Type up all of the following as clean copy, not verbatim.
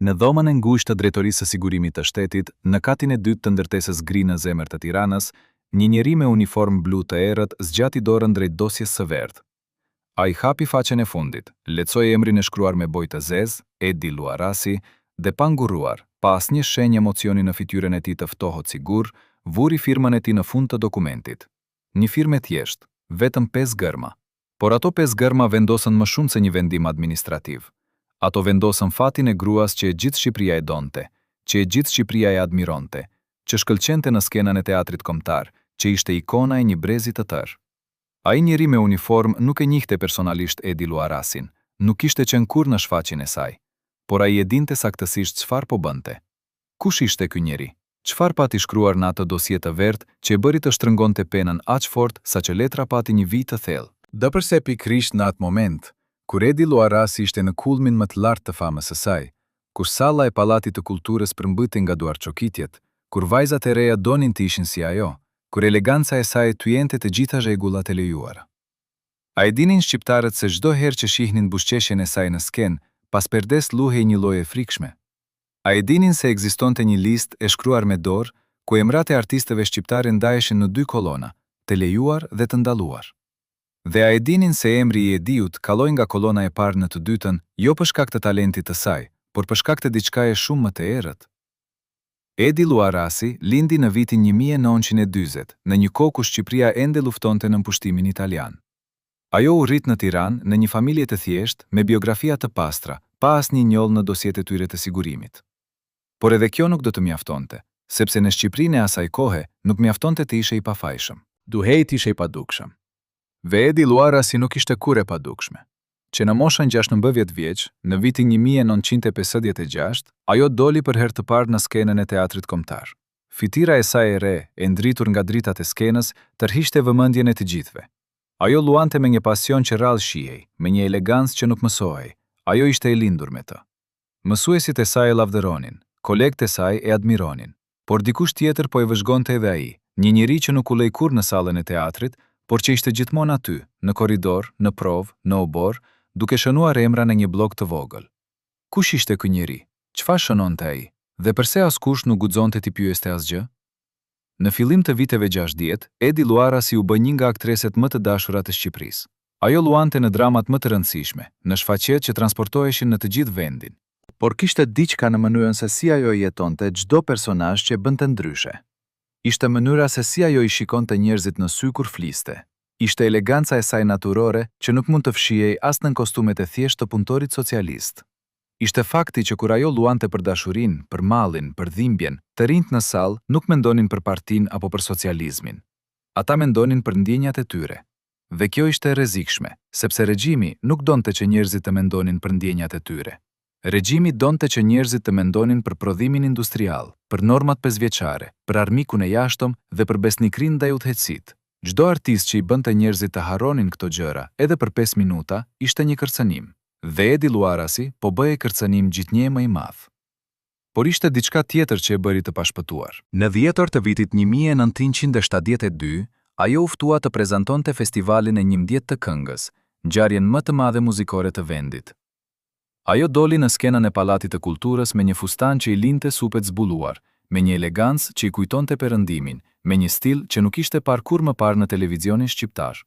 Në dhomën e ngushtë të Drejtorisë së Sigurimit të Shtetit, në katin e dytë të ndërtesës gri në zemër të Tiranës, një njeri me uniform blu të errët zgjati dorën drejt dosjes së verdhë. Ai hapi faqen e fundit, lexoi emrin e shkruar me bojë të zezë, Edi Luarasi, dhe pa ngurruar, pa asnjë shenjë emocioni në fytyrën e tij të ftohtë sigur, vuri firmën e tij në fund të dokumentit. Një firmë e thjeshtë, vetëm 5 gërma. Por ato 5 gërma vendosën më shumë se një vendim administrativ. Ato vendosën fatin e gruas që e gjithë Shqipëria e donte, që e gjithë Shqipëria e admironte, që shkëlqente në skenën e teatrit kombëtar, që ishte ikona e një brezi të tërë. Ai njeri me uniform nuk e njihte personalisht Edi Luarasin, nuk ishte qenë kurrë në shfaqjen e saj, por ai e dinte saktësisht çfarë po bënte. Kush ishte ky njeri? Çfarë pati shkruar në atë dosje të verdhë që e bëri të shtrëngonte penën aq fort saqë letra pati një vijë të thellë? Dëpërse pikërisht në atë moment, kur Edi Luarasi ishte në kulmin më të lartë të famës së saj, kur salla e Pallatit të Kulturës përmbyti nga duarçokitjet, kur vajzat e reja donin të ishin si ajo, kur eleganca e saj tyente të gjitha rregullat e lejuara. A e dinin shqiptarët se çdo herë që shihnin buzëqeshjen e saj në skenë, pas perdes luhej një lloj e frikshme? A e dinin se ekzistonte një listë e shkruar me dorë ku emrat e artistëve shqiptarë ndaheshin në 2 kolona, të lejuar dhe të ndaluar? Dhe a e dinin se emri i Ediut kaloi nga kolona e parë në të dytën, jo për shkak të talentit të saj, por për shkak të diçkaje shumë më të errët? Edi Luarasi lindi në vitin 1940, në një kohë ku Shqipëria ende luftonte në mpushtimin italian. Ajo u rrit në Tiranë në një familje të thjeshtë, me biografia të pastra, pa asnjë njollë në dosjet e tyre të sigurimit. Por edhe kjo nuk do të mjaftonte, sepse në Shqipërinë e asaj kohe nuk mjaftonte të ishe i pafajshëm. Duhej të ishe i padukshëm. Ve Edi Luarasi nuk ishte kurrë e padukshme. Që në moshën 16 vjeç, në vitin 1956, ajo doli për herë të parë në skenën e teatrit kombëtar. Fytyra e saj e re, e ndritur nga dritat e skenës, tërhiqte vëmendjen e të gjithëve. Ajo luante me një pasion që rrallë shihej, me një elegancë që nuk mësohej. Ajo ishte e lindur me të. Mësuesit e saj e lavdëronin, kolegët e saj e admironin, por dikush tjetër po e vëzhgonte edhe ai, një njeri që nuk u lej kurrë në sallën e teatrit, por që ishte gjithmonë aty, në korridor, në provë, në obor, duke shënuar emra në një blog të vogël. Kush ishte ky njeri? Çfarë shënonte ai? Dhe pse askush nuk guxonte t'i pyeste asgjë? Në fillim të viteve 60, Edi Luarasi u bë një nga aktreset më të dashura të Shqipërisë. Ajo luante në dramat më të rëndësishme, në shfaqjet që transportoheshin në të gjithë vendin. Por kishte diçka në mënyrën se si ajo jetonte çdo personazh që bënte ndryshe. Ishte mënyra se si ajo i shikonte njerëzit në sy kur fliste. Ishte eleganca e saj natyrore që nuk mund të fshihej as në kostumet e thjeshtë të punëtorit socialist. Ishte fakti që kur ajo luante për dashurinë, për mallin, për dhimbjen, të rinjt në sallë nuk mendonin për partinë apo për socializmin. Ata mendonin për ndjenjat e tyre. Dhe kjo ishte e rrezikshme, sepse regjimi nuk donte që njerëzit të mendonin për ndjenjat e tyre. Regjimi donte që njerëzit të mendonin për prodhimin industrial, për normat 5-vjeçare, për armikun e jashtëm dhe për besnikrinë ndaj udhëheqësit. Çdo artist që i bënte njerëzit të harronin këto gjëra, edhe për 5 minuta, ishte një kërcënim. Dhe Edi Luarasi po bëhej kërcënim gjithnjë më i madh. Por ishte diçka tjetër që e bëri të pashpëtuar. Në dhjetor të vitit 1972, ajo u ftua të prezantonte festivalin e 11 të këngës, ngjarjen më të madhe muzikore të vendit. Ajo doli në skenën e Pallatit të Kulturës me një fustan që i linte supet zbuluar, me një elegancë që i kujtonte perëndimin, me një stil që nuk ishte parë kurrë më parë në televizionin shqiptar.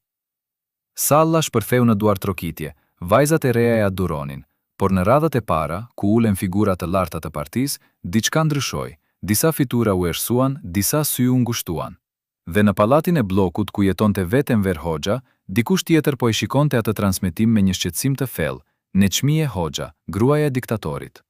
Salla shpërtheu në duartrokitje, vajzat e reja e aduronin, por në radhët e para, ku ulen figura të larta të partisë, diçka ndryshoi, disa fytyra u errësuan, disa sy u ngushtuan. Dhe në pallatin e bllokut ku jetonte vetë Enver Hoxha, dikush tjetër po e shikonte atë transmetim me një shqetësim të thellë, Neçmie Hoxha, gruaja e diktatorit.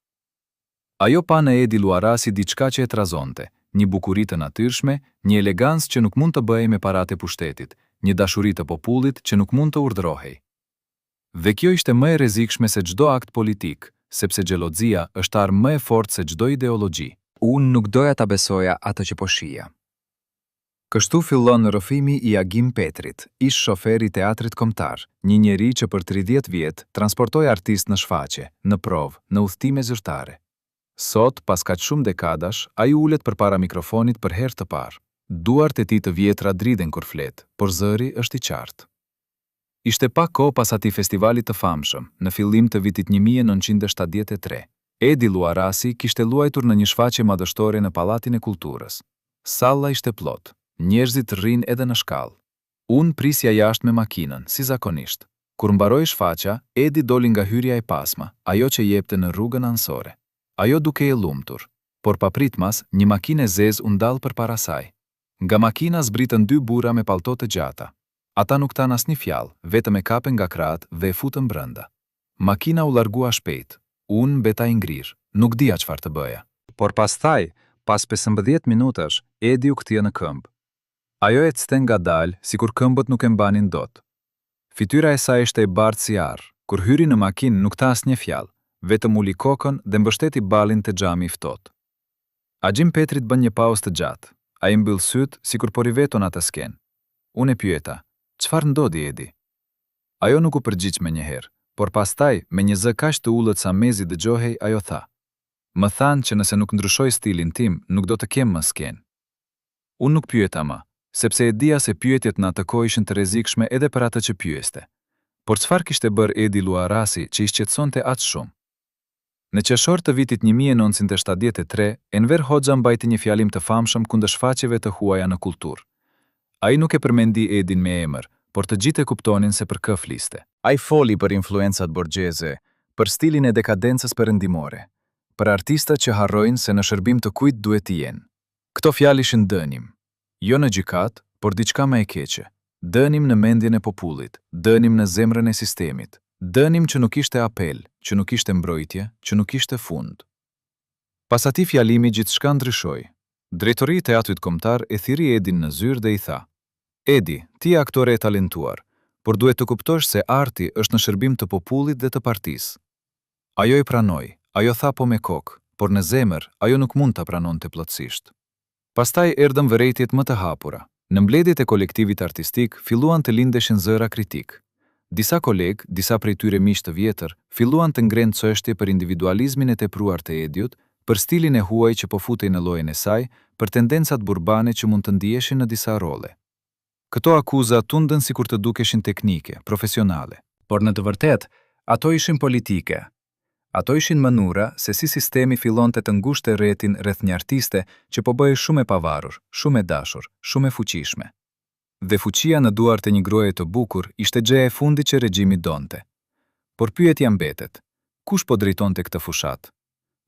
Ajo pa në Edi Luarasi diçka që e trazonte, një bukuri të natyrshme, një elegancë që nuk mund të bëhej me paratë e pushtetit, një dashuri të popullit që nuk mund të urdhërohej. Dhe kjo ishte më e rrezikshme se çdo akt politik, sepse xhelozia është armë më e fortë se çdo ideologji. Unë nuk doja ta besoja atë që po shija. Kështu fillon rrëfimi i Agim Petrit, ish shofer i teatrit kombëtar, një njeri që për 30 vjet transportoi artist në shfaqje, në provë, në udhëtime zyrtare. Sot, pas kaq shumë dekadash, ai ulet përpara mikrofonit për herë të parë. Duart e tij të vjetra dridhen kur flet, por zëri është i qartë. Ishte pak kohë pas atij festivalit të famshëm, në fillim të vitit 1973. Edi Luarasi kishte luajtur në një shfaqje madhështore në Pallatin e Kulturës. Salla ishte plot, njerëzit rrinë edhe në shkallë. Unë prisja jashtë me makinën, si zakonisht. Kur mbaroi shfaqja, Edi doli nga hyrja e pasma, ajo që jepte në rrugën ansore. Ajo duke e lumtur, por papritmas, një makinë e zezë u ndal përpara saj. Nga makina zbritën dy burra me pallto të gjata. Ata nuk thanë asnjë fjalë, vetëm e kapën nga krahat dhe e futën brenda. Makina u largua shpejt. Unë beta i ngrirë, nuk dija çfarë të bëja. Por pastaj, pas 15 minutash, Edi u kthye në këmbë. Ajo ecste ngadalë, sikur këmbët nuk e mbanin dot. Fytyra e saj ishte e bardhë si arr. Kur hyri në makinë nuk tha asnjë fjalë, vetëm uli kokën dhe mbështeti ballin te xhami i ftohtë. Agjim Petrit bën një pauzë të gjatë. Ai mbyll syt sikur po riveton atë skenë. Unë e pyeta, çfarë ndodhi Edi? Ajo nuk u përgjigj menjëherë, por pastaj me një zë kaq të ulët sa mezi dëgjohej, ajo tha: "Më thanë që nëse nuk ndryshoj stilin tim, nuk do të kem më skenë." Unë nuk pyeta më, sepse e dija se pyetjet në atë kohë ishin të rrezikshme edhe për atë që pyeste. Por çfarë kishte bërë Edi Luarasi që i shqetësonte aq shumë? Në qershor të vitit 1973, Enver Hoxha mbajti një fjalim të famshëm kundër shfaqjeve të huaja në kulturë. Ai nuk e përmendi Edin me emër, por të gjithë e kuptonin se për kë fliste. Ai foli për influencat borgjeze, për stilin e dekadencës perëndimore, për artistët që harrojnë se në shërbim të kujt duhet të jenë. Këto fjalë ishin dënim, jo në gjykat, por diçka më e keqe. Dënim në mendjen e popullit, dënim në zemrën e sistemit, dënim që nuk ishte apel, që nuk ishte mbrojtje, që nuk ishte fund. Pas atij fjalimi gjithçka ndryshoi. Drejtori i Teatrit Kombëtar e thiri Edin në zyrë dhe i tha: "Edi, ti je aktore e talentuar, por duhet të kuptosh se arti është në shërbim të popullit dhe të partisë." Ajo i pranoi, ajo tha po me kokë, por në zemër ajo nuk mund ta pranonte plotësisht. Pastaj erdhën vërejtjet më të hapura. Në mbledhjet e kolektivit artistik filluan të lindeshin zëra kritik. Disa kolegë, disa prej tyre miq të vjetër, filluan të ngrenë çështje për individualizmin e tepruar të Ediut, për stilin e huaj që po futej në llojin e saj, për tendencat burbane që mund të ndieshin në disa role. Këto akuza tundën sikur të dukeshin teknike, profesionale, por në të vërtetë ato ishin politike. Ato ishin mënyra se si sistemi fillonte të ngushte rrethin rreth një artiste që po bëhej shumë e pavarur, shumë e dashur, shumë e fuqishme. Dhe fuqia në duart e një gruaje të bukur ishte gjëja e fundit që regjimi donte. Por pyetja mbetet: kush po drejtonte këtë fushat?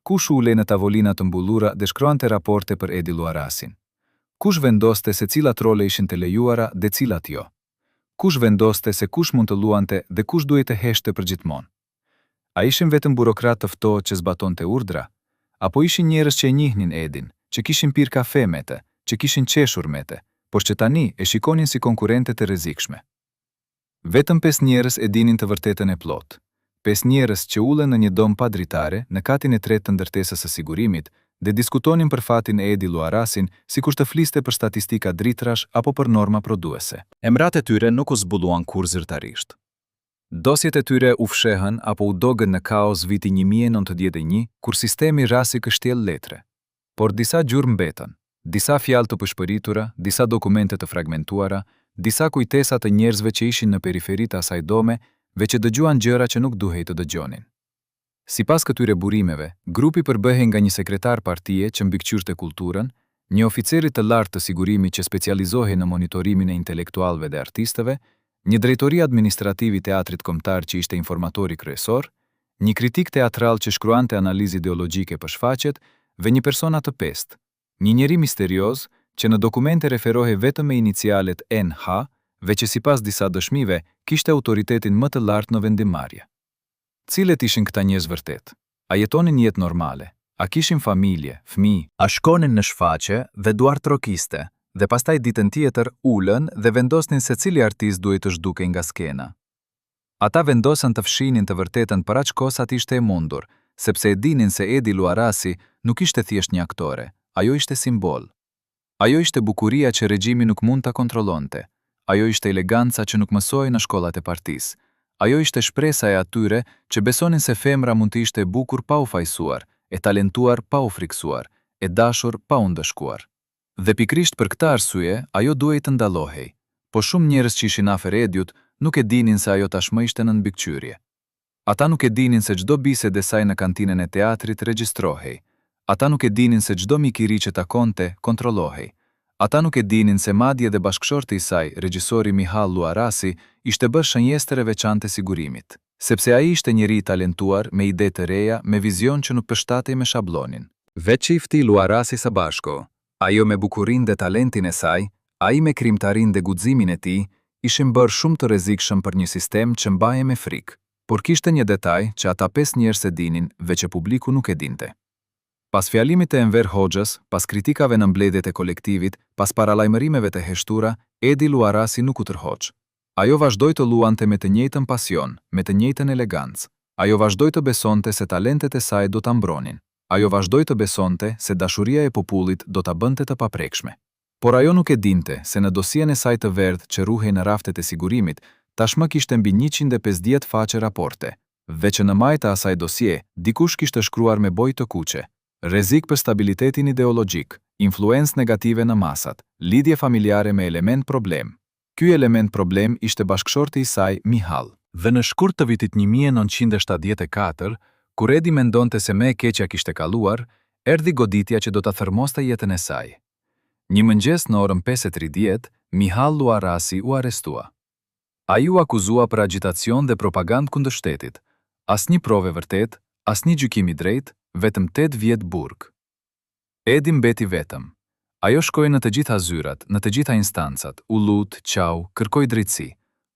Kush ulej në tavolina të mbullura dhe shkruante raporte për Edi Luarasin? Kush vendoste se cilat role ishin të lejuara dhe cilat jo? Kush vendoste se kush mund të luante dhe kush duhej të heshte përgjithmonë? A ishin vetëm burokrat të ftohtë që zbatonte urdhra, apo ishin njerëz që e njihnin Edin, që kishin pirë kafe me të, që kishin qeshur me të, por që tani e shikonin si konkurrente të rrezikshme? Vetëm 5 njerëz e dinin të vërtetën e plotë. 5 njerëz që ulën në një dom pa dritare në katin e tretë të ndërtesës së sigurimit dhe diskutonin për fatin e Edi Luarasin sikur të fliste për statistika dritrash apo për norma prodhuese. Emrat e tyre nuk u zbuluan kur zyrtarisht. Dosjet e tyre u fshehën apo u dogën në kaos viti 1991, kur sistemi rasi kështjell letre. Por disa gjurmë mbetën, disa fjalë të pëshpëritura, disa dokumente të fragmentuara, disa kujtesa të njerëzve që ishin në periferitë asaj dome dhe që dëgjuan gjëra që nuk duhej të dëgjonin. Sipas këtyre burimeve, grupi përbëhej nga një sekretar partie që mbikëqyrte kulturën, një oficeri të lartë të sigurimit që specializohej në monitorimin e intelektualëve dhe artistëve, një drejtori administrativ i Teatrit Kombëtar që ishte informatori kryesor, një kritik teatral që shkruante analizë ideologjike për shfaqjet dhe një persona të pestë, një njeri misterioz që në dokumente referohej vetëm me inicialet NH dhe që sipas disa dëshmive kishte autoritetin më të lartë në vendimmarrje. Cilet ishin këta njerëz vërtet? A jetonin jetë normale? A kishin familje, fëmijë? A shkonin në shfaqje dhe duart trokiste? Dhe pastaj ditën tjetër ulën dhe vendosnin se cili artist duhet të zhdukej nga skena. Ata vendosën të fshinin të vërtetën për aq kohë sa ishte e mundur, sepse e dinin se Edi Luarasi nuk ishte thjesht një aktore, ajo ishte simbol. Ajo ishte bukuria që regjimi nuk mund ta kontrollonte. Ajo ishte eleganca që nuk mësoi në shkollat e partisë. Ajo ishte shpresa e atyre që besonin se femra mund të ishte e bukur pa u fajsuar, e talentuar pa u friksuar, e dashur pa u ndëshkuar. Dhe pikrisht për këtë arsye, ajo duhej të ndallohej. Po shumë njerëz që ishin afër Ediut nuk e dinin se ajo tashmë ishte në mbikëqyrje. Ata nuk e dinin se çdo bisedë e saj në kantinën e teatrit regjistrohej. Ata nuk e dinin se çdo mikiri që takonte kontrollohej. Ata nuk e dinin se madje edhe bashkëshorti i saj, regjisori Mihal Luarasi, ishte bërë shënjestër e veçantë e sigurimit, sepse ai ishte njeri i talentuar, me ide të reja, me vizion që nuk përshtatej me shablonin. Veç çifti Luarasi së bashku, ajo me bukurinë dhe talentin e saj, ai me krimtarinë dhe guximin e tij, ishin bërë shumë të rrezikshëm për një sistem që mbaje me frikë. Por kishte një detaj që ata 5 njerëz e dinin, veç e publiku nuk e dinte. Pas fjalimit të Enver Hoxhës, pas kritikave në mbledhjet e kolektivit, pas paralajmërimeve të heshtura, Edi Luarasi nuk u tërhoq. Ajo vazhdoi të luante me të njëjtën pasion, me të njëjtën elegancë. Ajo vazhdoi të besonte se talentet e saj do ta mbronin. Ajo vazhdoi të besonte se dashuria e popullit do ta bënte të paprekshme. Por ajo nuk e dinte se në dosien e saj të verdhë që ruhej në raftet e sigurimit, tashmë kishte mbi 150 faqe raporte. Veç në majtë e asaj dosie, dikush kishte shkruar me bojë të kuqe: rrezik për stabilitetin ideologjik, influencë negative në masat, lidhje familjare me element problem. Ky element problem ishte bashkëshorti i saj, Mihal. Dhe në shkurt të vitit 1974, kur Edi mendonte se më e keqja kishte kaluar, erdhi goditja që do ta thërmoste jetën e saj. Një mëngjes në orën 5:30, Mihal Luarasi u arrestua. Ai u akuzua për agitacion dhe propagandë kundër shtetit. Asnjë provë vërtet, asnjë gjykim i drejtë, vetëm 8 vjet burg. Edi mbeti vetëm. Ajo shkoi në të gjitha zyrat, në të gjitha instancat, u lut, qau, kërkoi drejtësi,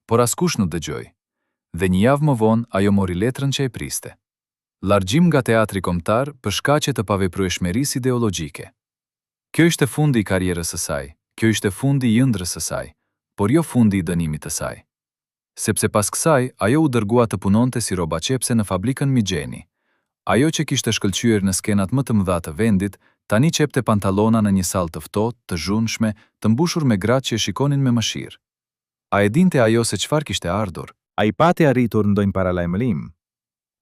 por askush nuk dëgjoi. Dhe një javë më vonë ajo mori letrën që e priste. Largjim nga teatri kombëtar për shkaqe të paveprueshmërisë ideologjike. Kjo ishte fundi i karrierës së saj, kjo ishte fundi i ëndrrës së saj, por jo fundi i dënimit të saj. Sepse pas kësaj, ajo u dërgua të punonte si robaqepse në fabrikën Migjeni. Ajo që kishte shkëlqyer në skenat më të mëdha të vendit, tani qepte pantallona në një sallë të ftohtë, të zhunshme, të mbushur me gratë që e shikonin me mëshirë. A e dinte ajo se çfarë kishte ardhur? A i pati arritur ndonjë paralajmërim?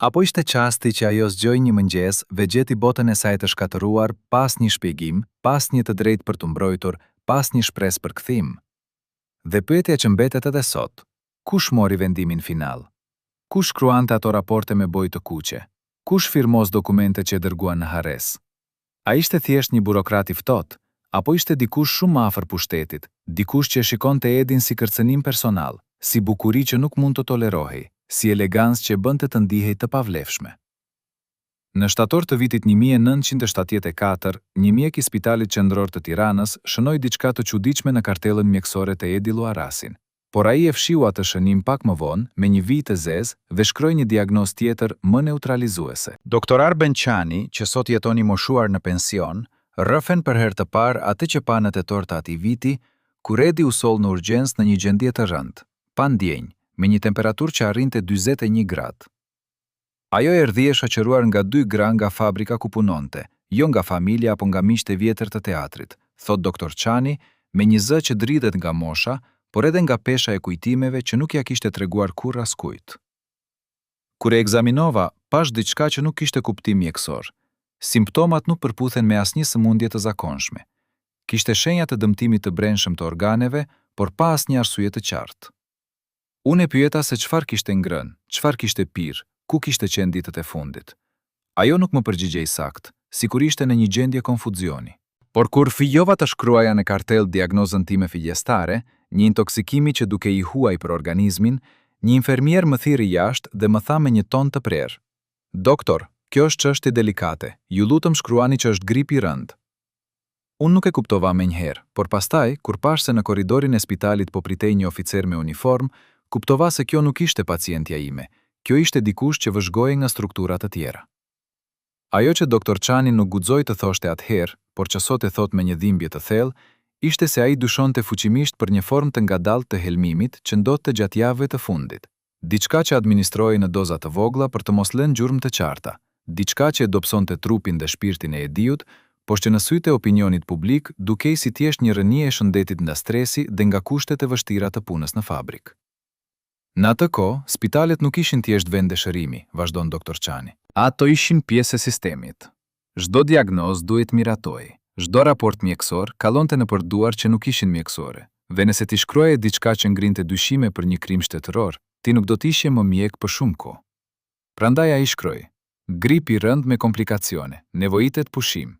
Apo ishte qasti që ajo zgjoi një mëngjes dhe gjeti botën e saj të shkatëruar pas një shpjegim, pas një të drejtë për të mbrojtur, pas një shpresë për kthim? Dhe pyetja që mbetet edhe sot, kush mori vendimin final? Kush shkruante ato raporte me bojë të kuqe? Kush firmos dokumente që e dërguan në harres? A ishte thjesht një burokrat i ftohtë, apo ishte dikush shumë më afër pushtetit, dikush që e shikonte Edin si kërcënim personal, si bukuri që nuk mund të tolerohej, si elegancë që bënte të ndihej të pavlefshme? Në shtator të vitit 1974, një mjek i Spitalit Qendror të Tiranës shënoi diçka të çuditshme në kartellën mjekësore të Edi Luarasin. Por ai e fshiu atë shënim pak më vonë me një vijë të zezë dhe shkroi një diagnozë tjetër më neutralizuese. Doktor Arben Qani, që sot jeton i moshuar në pension, rrëfen për herë të parë atë që pa në tetor të atij viti, kur Edi u soll në urgjencë në një gjendje të rëndë, pa ndjenjë, me një temperaturë që arrinte 41 gradë. Ajo erdhi e shoqëruar nga 2 gra nga fabrika ku punonte, jo nga familja apo nga miqtë e vjetër të teatrit, thot doktor Qani, me një zë që dridhet nga mosha, por edhe nga pesha e kujtimeve që nuk ja kishte treguar kurrë askujt. Kur e ekzaminova, pash diçka që nuk kishte kuptim mjekësor. Simptomat nuk përputhen me asnjë sëmundje të zakonshme. Kishte shenja të dëmtimit të brendshëm të organeve, por pa asnjë arsye të qartë. Unë e pyeta se çfarë kishte ngrënë, çfarë kishte pirë, ku kishte qenë ditët e fundit. Ajo nuk më përgjigjej saktë, sikur ishte në një gjendje konfuzioni. Por kur fillova të shkruaja në kartel diagnozën time figjestare, një intoksikimi që duke i huaj për organizmin, një infermier më thiri jashtë dhe më tha me një ton të prerë: "Doktor, kjo është çështje delikate, ju lutem shkruani që është grip i rënd." Unë nuk e kuptova menjëherë, por pastaj, kur pash se në korridorin e spitalit po pritej një oficer me uniform, kuptova se kjo nuk ishte pacientja ime, kjo ishte dikush që vëzhgohej nga struktura të tjera. Ajo që doktor Qani nuk guxoi të thoshte atëherë, por që sot e thot me një dhimbje të thellë, ishte se ai dyshonte fuqimisht për një formë të ngadaltë të helmimit që ndodhte gjatë javëve të fundit. Diçka që administrohej në doza të vogla për të mos lënë gjurmë të qarta, diçka që e dobësonte trupin dhe shpirtin e Ediut, por që në sytë e opinionit publik dukej si thjesht një rënje e shëndetit nga stresi dhe nga kushtet e vështira të punës në fabrik. Në atë kohë, spitalet nuk ishin thjesht vende shërimi, vazhdon doktor Qani. Ato ishin pjesë e sistemit. Çdo diagnozë duhet miratojë. Çdo raport mjekësor kallonte në përduar që nuk ishin mjekësore. Dhe nëse ti shkruaje diçka që ngrinte dyshime për një krim shtetëror, ti nuk do të ishe më mjek për shumë kohë. Prandaj ai shkroi: "Grip i rënd me komplikacione, nevojitet pushim."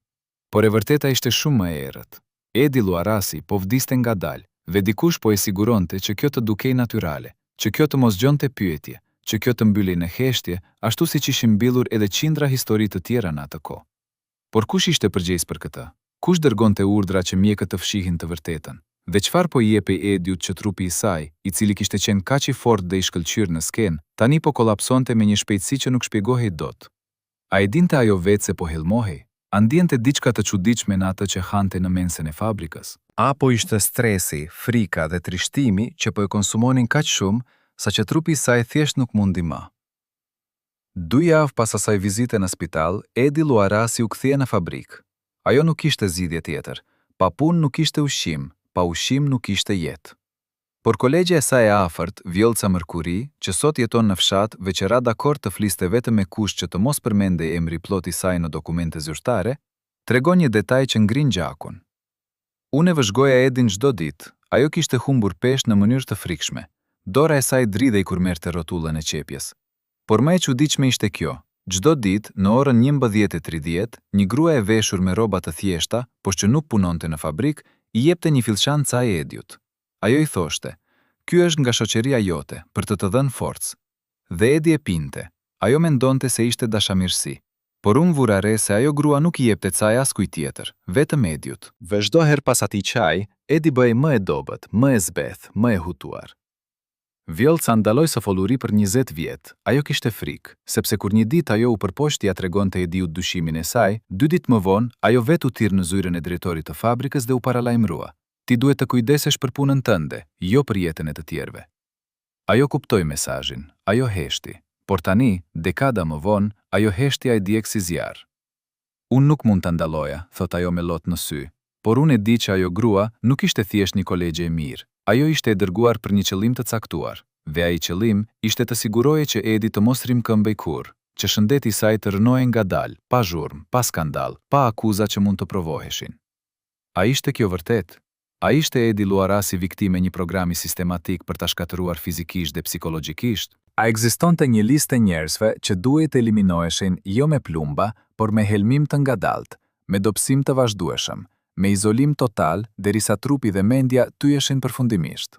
Por e vërteta ishte shumë më e errët. Edi Luarasi po vdiste ngadalë, dhe dikush po e siguronte që kjo të dukej natyrale, që kjo të mos gjonte pyetje, që kjo të mbyllej në heshtje, ashtu siç ishin mbyllur edhe qindra histori të tjera në atë kohë. Por kush ishte përgjegjës për këtë? Kush dërgonte urdhra që mjekët të fshihin të vërtetën? Dhe çfarë po i jepej Ediut që trupi i saj, i cili kishte qenë kaq i fortë dhe i shkëlqyer në skenë, tani po kolapsonte me një shpejtësi që nuk shpjegohej dot? A e dinte ajo vetë se po hellmohej? A ndjente diçka të çuditshme në atë që hante në mensen e fabrikës? Apo ishte stresi, frika dhe trishtimi që po e konsumonin kaq shumë sa që trupi i saj thjesht nuk mundi më. 2 javë pas asaj vizite në spital, Edi Luarasi u kthye në fabrikë. Ajo nuk kishte zgjidhje tjetër. Pa punë nuk kishte ushqim, pa ushqim nuk kishte jetë. Por kolegja e saj e afërt, Vjolca Mërkuri, që sot jeton në fshat, veçera dakord të fliste vetëm me kusht që të mos përmendej emri plot i saj në dokumente zyrtare, tregon një detaj që ngrin gjakun. Unë e vëzhgoja Edin çdo ditë. Ajo kishte humbur peshë në mënyrë të frikshme. Dora e saj dridhej kur merrte rrotullën e qepjes. Por më e çuditshme ishte kjo. Çdo ditë, në orën 11:30, një grua e veshur me rroba të thjeshta, por që nuk punonte në fabrik, i jepte një fillçan caj Ediut. Ajo i thoshte: "Ky është nga shoqëria jote, për të dhënë forcë." Dhe Edi e pinte. Ajo mendonte se ishte dashamirësi. Por unë vura re se ajo grua nuk i jepte caj askujt tjetër, vetëm Ediut. Dhe çdo herë pas atij çaji, Edi bëhej më e dobët, më e zbeth, më e hutuar. Vjolca ndaloi së foluri për 20 vjet. Ajo kishte frikë, sepse kur një ditë ajo u përpoqti ja tregonte Ediut dyshimin e saj, 2 ditë më vonë ajo vetë u thirr në zyrën e drejtorit të fabrikës dhe u paralajmërua: "Ti duhet të kujdesesh për punën tënde, jo për jetën e të tjerëve." Ajo kuptoi mesazhin, ajo heshti, por tani, dekada më vonë, ajo heshtja e diek si zjarr. "Unë nuk mund ta ndalloja", thot ajo me lot në sy, por unë e di që ajo grua nuk ishte thjesht një kolegje e mirë. Ajo ishte e dërguar për një qëllim të caktuar, dhe ai qëllim ishte të sigurohej që Edi të mos rrimkëmbej kurrë, që shëndeti i saj të rënohej ngadalë, pa zhurmë, pa skandal, pa akuza që mund të provoheshin. A ishte kjo vërtet? A ishte Edi Luarasi viktime një programi sistematik për ta shkatëruar fizikisht dhe psikologjikisht? A ekzistonte një listë njerëzve që duhet të eliminoheshin jo me plumba, por me helmim të ngadalt, me dobësim të vazhdueshëm, me izolim total derisa trupi dhe mendja tyeshin përfundimisht?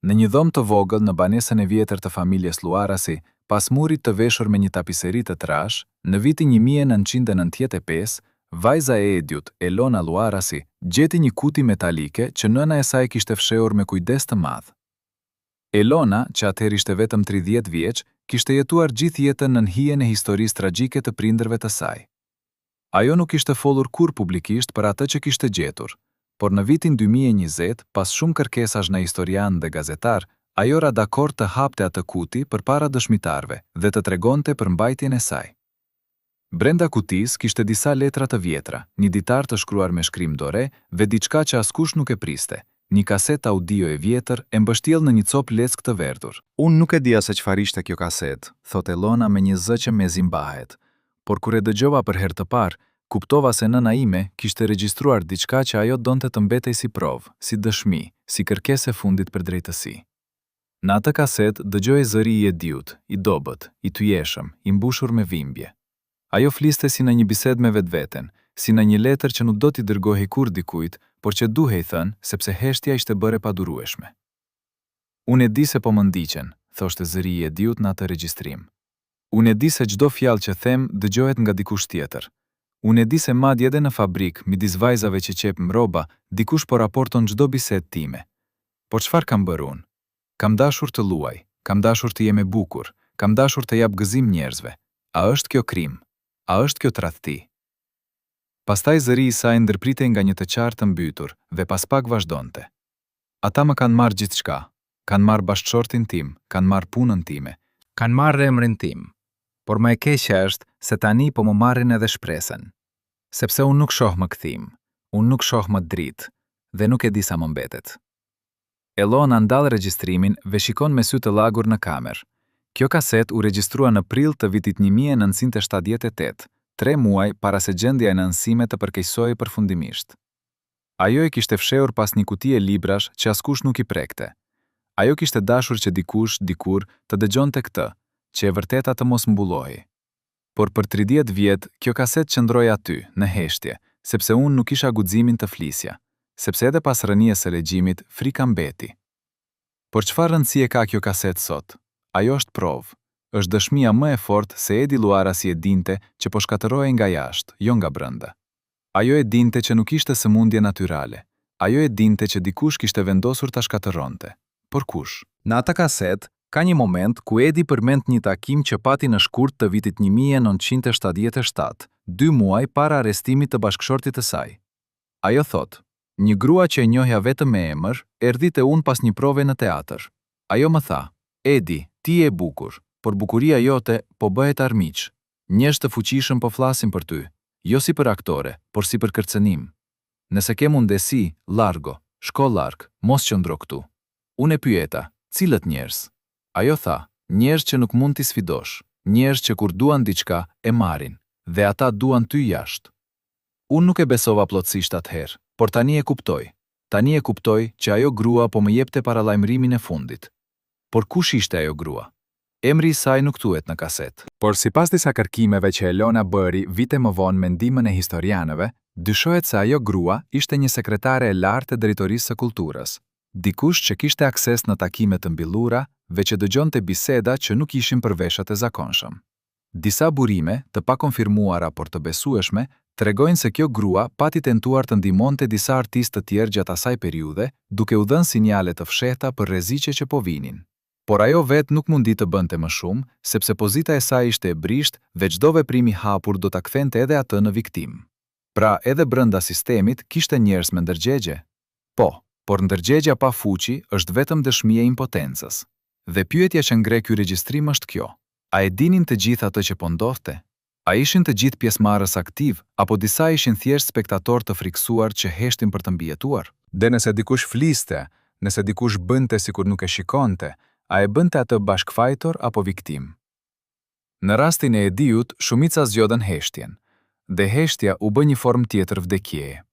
Në një dhomë të vogël në banesën e vjetër të familjes Luarasi, pas murit të veshur me një tapiseri të trash, në vitin 1995, vajza e Ediut, Elona Luarasi, gjeti një kuti metalike që nëna e saj kishte fshehur me kujdes të madh. Elona, që atëherë ishte vetëm 30 vjeç, kishte jetuar gjithë jetën në hijen e historisë tragjike të prindërve të saj. Ajo nuk ishte folur kur publikisht për atë që kishte gjetur, por në vitin 2020, pas shumë kërkesash në historian dhe gazetar, ajo ra dakord të hapte atë kuti përpara dëshmitarve dhe të tregonte për mbajtjen e saj. Brenda kutis kishte disa letra të vjetra, një ditar të shkruar me shkrim dore dhe diçka që askush nuk e priste, një kaset audio e vjetër e mbështjell në një copë leckë të verdhur. Unë nuk e dija se çfarë ishte kjo kaset, thot Elona me një zë që mezi mbahet. Por kur e dëgjova për herë të parë, kuptova se nëna ime kishte regjistruar diçka që ajo donte të mbetej si provë, si dëshmi, si kërkesë e fundit për drejtësi. Në atë kaset dëgjoi zëri i Ediut, i dobët, i tyjeshëm, i mbushur me dhimbje. Ajo fliste si në një bisedë me vetveten, si në një letër që nuk do t'i dërgohej kur dikujt, por që duhej thënë sepse heshtja ishte bërë e padurueshme. "Unë e di se po më ndiqen", thoshte zëri i Ediut në atë regjistrim. "Unë e di se çdo fjalë që them dëgjohet nga dikush tjetër. Unë e di se madje edhe në fabrik, midis vajzave që qep mroba, dikush po raporton çdo bisedë time. Por çfarë kam bërë unë? Kam dashur të luaj, kam dashur të jem e bukur, kam dashur të jap gëzim njerëzve. A është kjo krim? A është kjo tradhti?" Pastaj zëri i saj ndërpritej nga një të qartë të mbytur dhe pas pak vazhdonte. "Ata më kanë marrë gjithçka. Kanë marrë bashkëshortin tim, kanë marrë punën time, Kanë marrë emrin tim, por më e keqja është se tani po më marrin edhe shpresën. sepse unë nuk shoh më kthim, unë nuk shoh më dritë dhe nuk e di sa më mbetet." Elona ndal regjistrimin dhe shikon me sy të lagur në kamer. Kjo kaset u regjistrua në prill të vitit 1978, 3 muaj para se gjendja e nënësime të përkeqësohej përfundimisht. Ajo e kishte fshehur pas një kutie librash që askush nuk i prekte. Ajo kishte dashur që dikush, dikur, të dëgjonte këtë, që e vërteta të mos mbullohi. Por për 30 vjet, kjo kaset qëndroi aty, në heshtje, sepse unë nuk isha guximin të flisja, sepse edhe pas rënies së regjimit, frika mbeti. Por çfarë rëndësie ka kjo kaset sot? Ajo është provë, është dëshmia më e fortë se Edi Luarasi e dinte që po shkatërohej nga jashtë, jo nga brenda. Ajo e dinte që nuk ishte sëmundje natyrale. Ajo e dinte që dikush kishte vendosur ta shkatëronte. Por kush? Në ata kaset, ka një moment ku Edi përmend një takim që pati në shkurt të vitit 1977, 2 muaj para arrestimit të bashkëshortit të saj. Ajo thot, një grua që e njohja vetëm me emër, erdhi te unë pas një prove në teatr. Ajo më tha, Edi, ti je bukur, por bukuria jote po bëhet armiq. Njerëz të fuqishëm po flasin për ty, jo si për aktore, por si për kërcënim. Nëse ke mundesi, largo, shko larg, mos qëndro këtu. Unë e pyeta, cilët njerëz? Ajo tha, njerëz që nuk mund t'i sfidosh, njerëz që kur duan diçka e marrin, dhe ata duan ty jashtë. Unë nuk e besova plotësisht atëherë, por tani e kuptoj. Tani e kuptoj që ajo grua po më jepte paralajmërimin e fundit. Por kush ishte ajo grua? Emri i saj nuk thuhet në kaset. Por sipas disa kërkimeve që Elona bëri vite më vonë me ndihmën e historianëve, dyshohet se ajo grua ishte një sekretare e lartë e drejtorisë së kulturës. Dikush që kishte akses në takime të mbillura, veç e dëgjonte biseda që nuk ishin për veshat e zakonshëm. Disa burime, të pakonfirmuara por të besueshme, tregojnë se kjo grua pati tentuar të ndihmonte disa artistë të tjerë gjatë asaj periudhe, duke u dhënë sinjale të fshehta për rreziqe që po vinin. Por ajo vetë nuk mundi të bënte më shumë, sepse pozita e saj ishte e brisht dhe çdo veprim i hapur do ta kthente edhe atë në viktimë. Pra, edhe brenda sistemit kishte njerëz me ndërgjegje. Po, por ndërgjegja pa fuqi është vetëm dëshmi e impotencës. Dhe pyetja që ngre ky regjistrim është kjo. A e dinin të gjithë atë që po ndodhte? A ishin të gjithë pjesëmarrës aktiv, apo disa ishin thjesht spektator të friksuar që heshtin për të mbijetuar? Dhe nëse dikush fliste, nëse dikush bënte sikur nuk e shikonte, a e bënte atë bashkëfajtor apo viktim? Në rastin e Ediut, shumica zgjodhen heshtjen, dhe heshtja u bë një formë tjetër vdekjeje.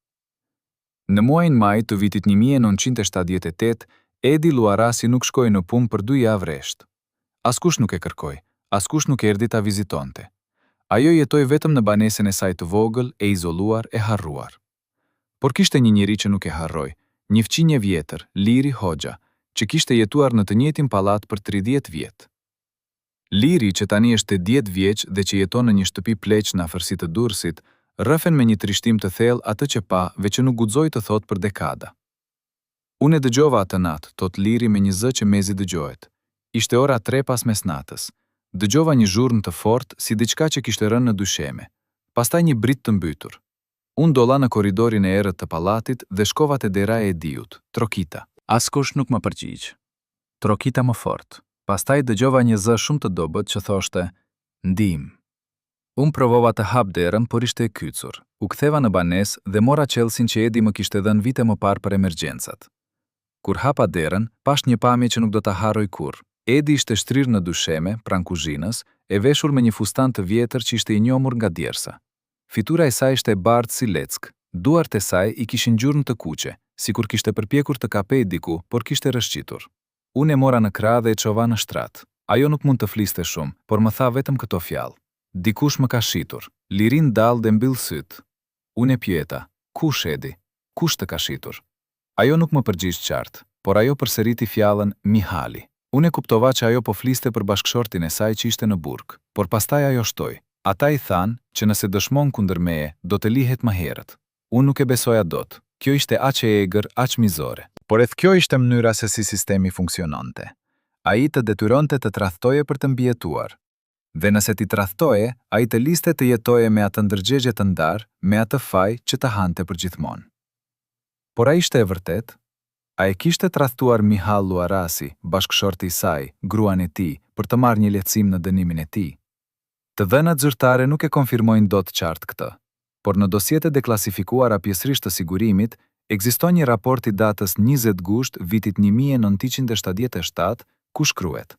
Në muajin maj të vitit 1978, Edi Luarasi nuk shkoi në punë për 2 javë rresht. Askush nuk e kërkoi, askush nuk erdhi ta vizitonte. Ajo jetoi vetëm në banesën e saj të vogël, e izoluar, e harruar. Por kishte një njeri që nuk e harroi, një fqinje vjetër, Liri Hoxha, që kishte jetuar në të njëjtin pallat për 30 vjet. Liri, që tani është 80 vjeç dhe që jeton në një shtëpi pleq në afërsi të Durrësit, rrëfen me një trishtim të thellë atë që pa, veç që nuk guxoi të thotë për dekada. Unë e dëgjova atë natë, thot Liri me një zë që mezi dëgjohet. Ishte ora 3 pas mesnatës. Dëgjova një zhurmë të fortë si diçka që kishte rënë në dysheme. Pastaj një brit të mbytur. Unë dolla në korridorin e errët të pallatit dhe shkova te dera e Ediut, Trokita. Askush nuk më përgjigj. Trokita më fort. Pastaj dëgjova një zë shumë të dobët që thoshte, "Ndihmë." Unë provova të hap derën, por ishte e kycur. U ktheva në banesë dhe mora çelsin që Edi më kishte dhënë vite më parë për emergjencat. Kur hapa derën, pash një pamje që nuk do ta harroj kurrë. Edi ishte shtrirë në dysheme, pranë kuzhinës, e veshur me një fustan të vjetër që ishte i njohur nga djersa. Fitura e saj ishte e bardhë si leck. Duart e saj i kishin gjurmë të kuqe, sikur kishte përpjekur të kapej diku, por kishte rrëshqitur. Unë e mora në krah dhe e çova në shtrat. Ajo nuk mund të fliste shumë, por më tha vetëm këto fjalë. Dikush më ka shitur. Lirin dal dhe mbyll syt. Unë e pyeta, kush Edi? Kush të ka shitur? Ajo nuk më përgjigj qartë, por ajo përsëriti fjalën Mihali. Unë e kuptova që ajo po fliste për bashkëshortin e saj që ishte në burg, por pastaj ajo shtoi. Ata i thanë që nëse dëshmon kundër meje, do të lihet më herët. Unë nuk e besoja dot. Kjo ishte aq e egër, aq mizore. Por edhe kjo ishte mënyra se si sistemi funksiononte. Ai të detyronte të tradhtoje për të mbijetuar. Dhe nëse ti tradhtoje, ai të liste të jetoje me atë ndërgjegje të ndar, me atë faj që të hante përgjithmonë. Por a ishte e vërtet? A e kishte tradhtuar Mihal Luarasi, bashkëshorti i saj, gruan e tij, për të marrë një lehtësim në dënimin e tij? Të dhënat zyrtare nuk e konfirmojnë dot qartë këtë, por në dosjete deklasifikuara pjesërisht të sigurimit, ekziston një raport i datës 20 gusht vitit 1977, ku shkruhet: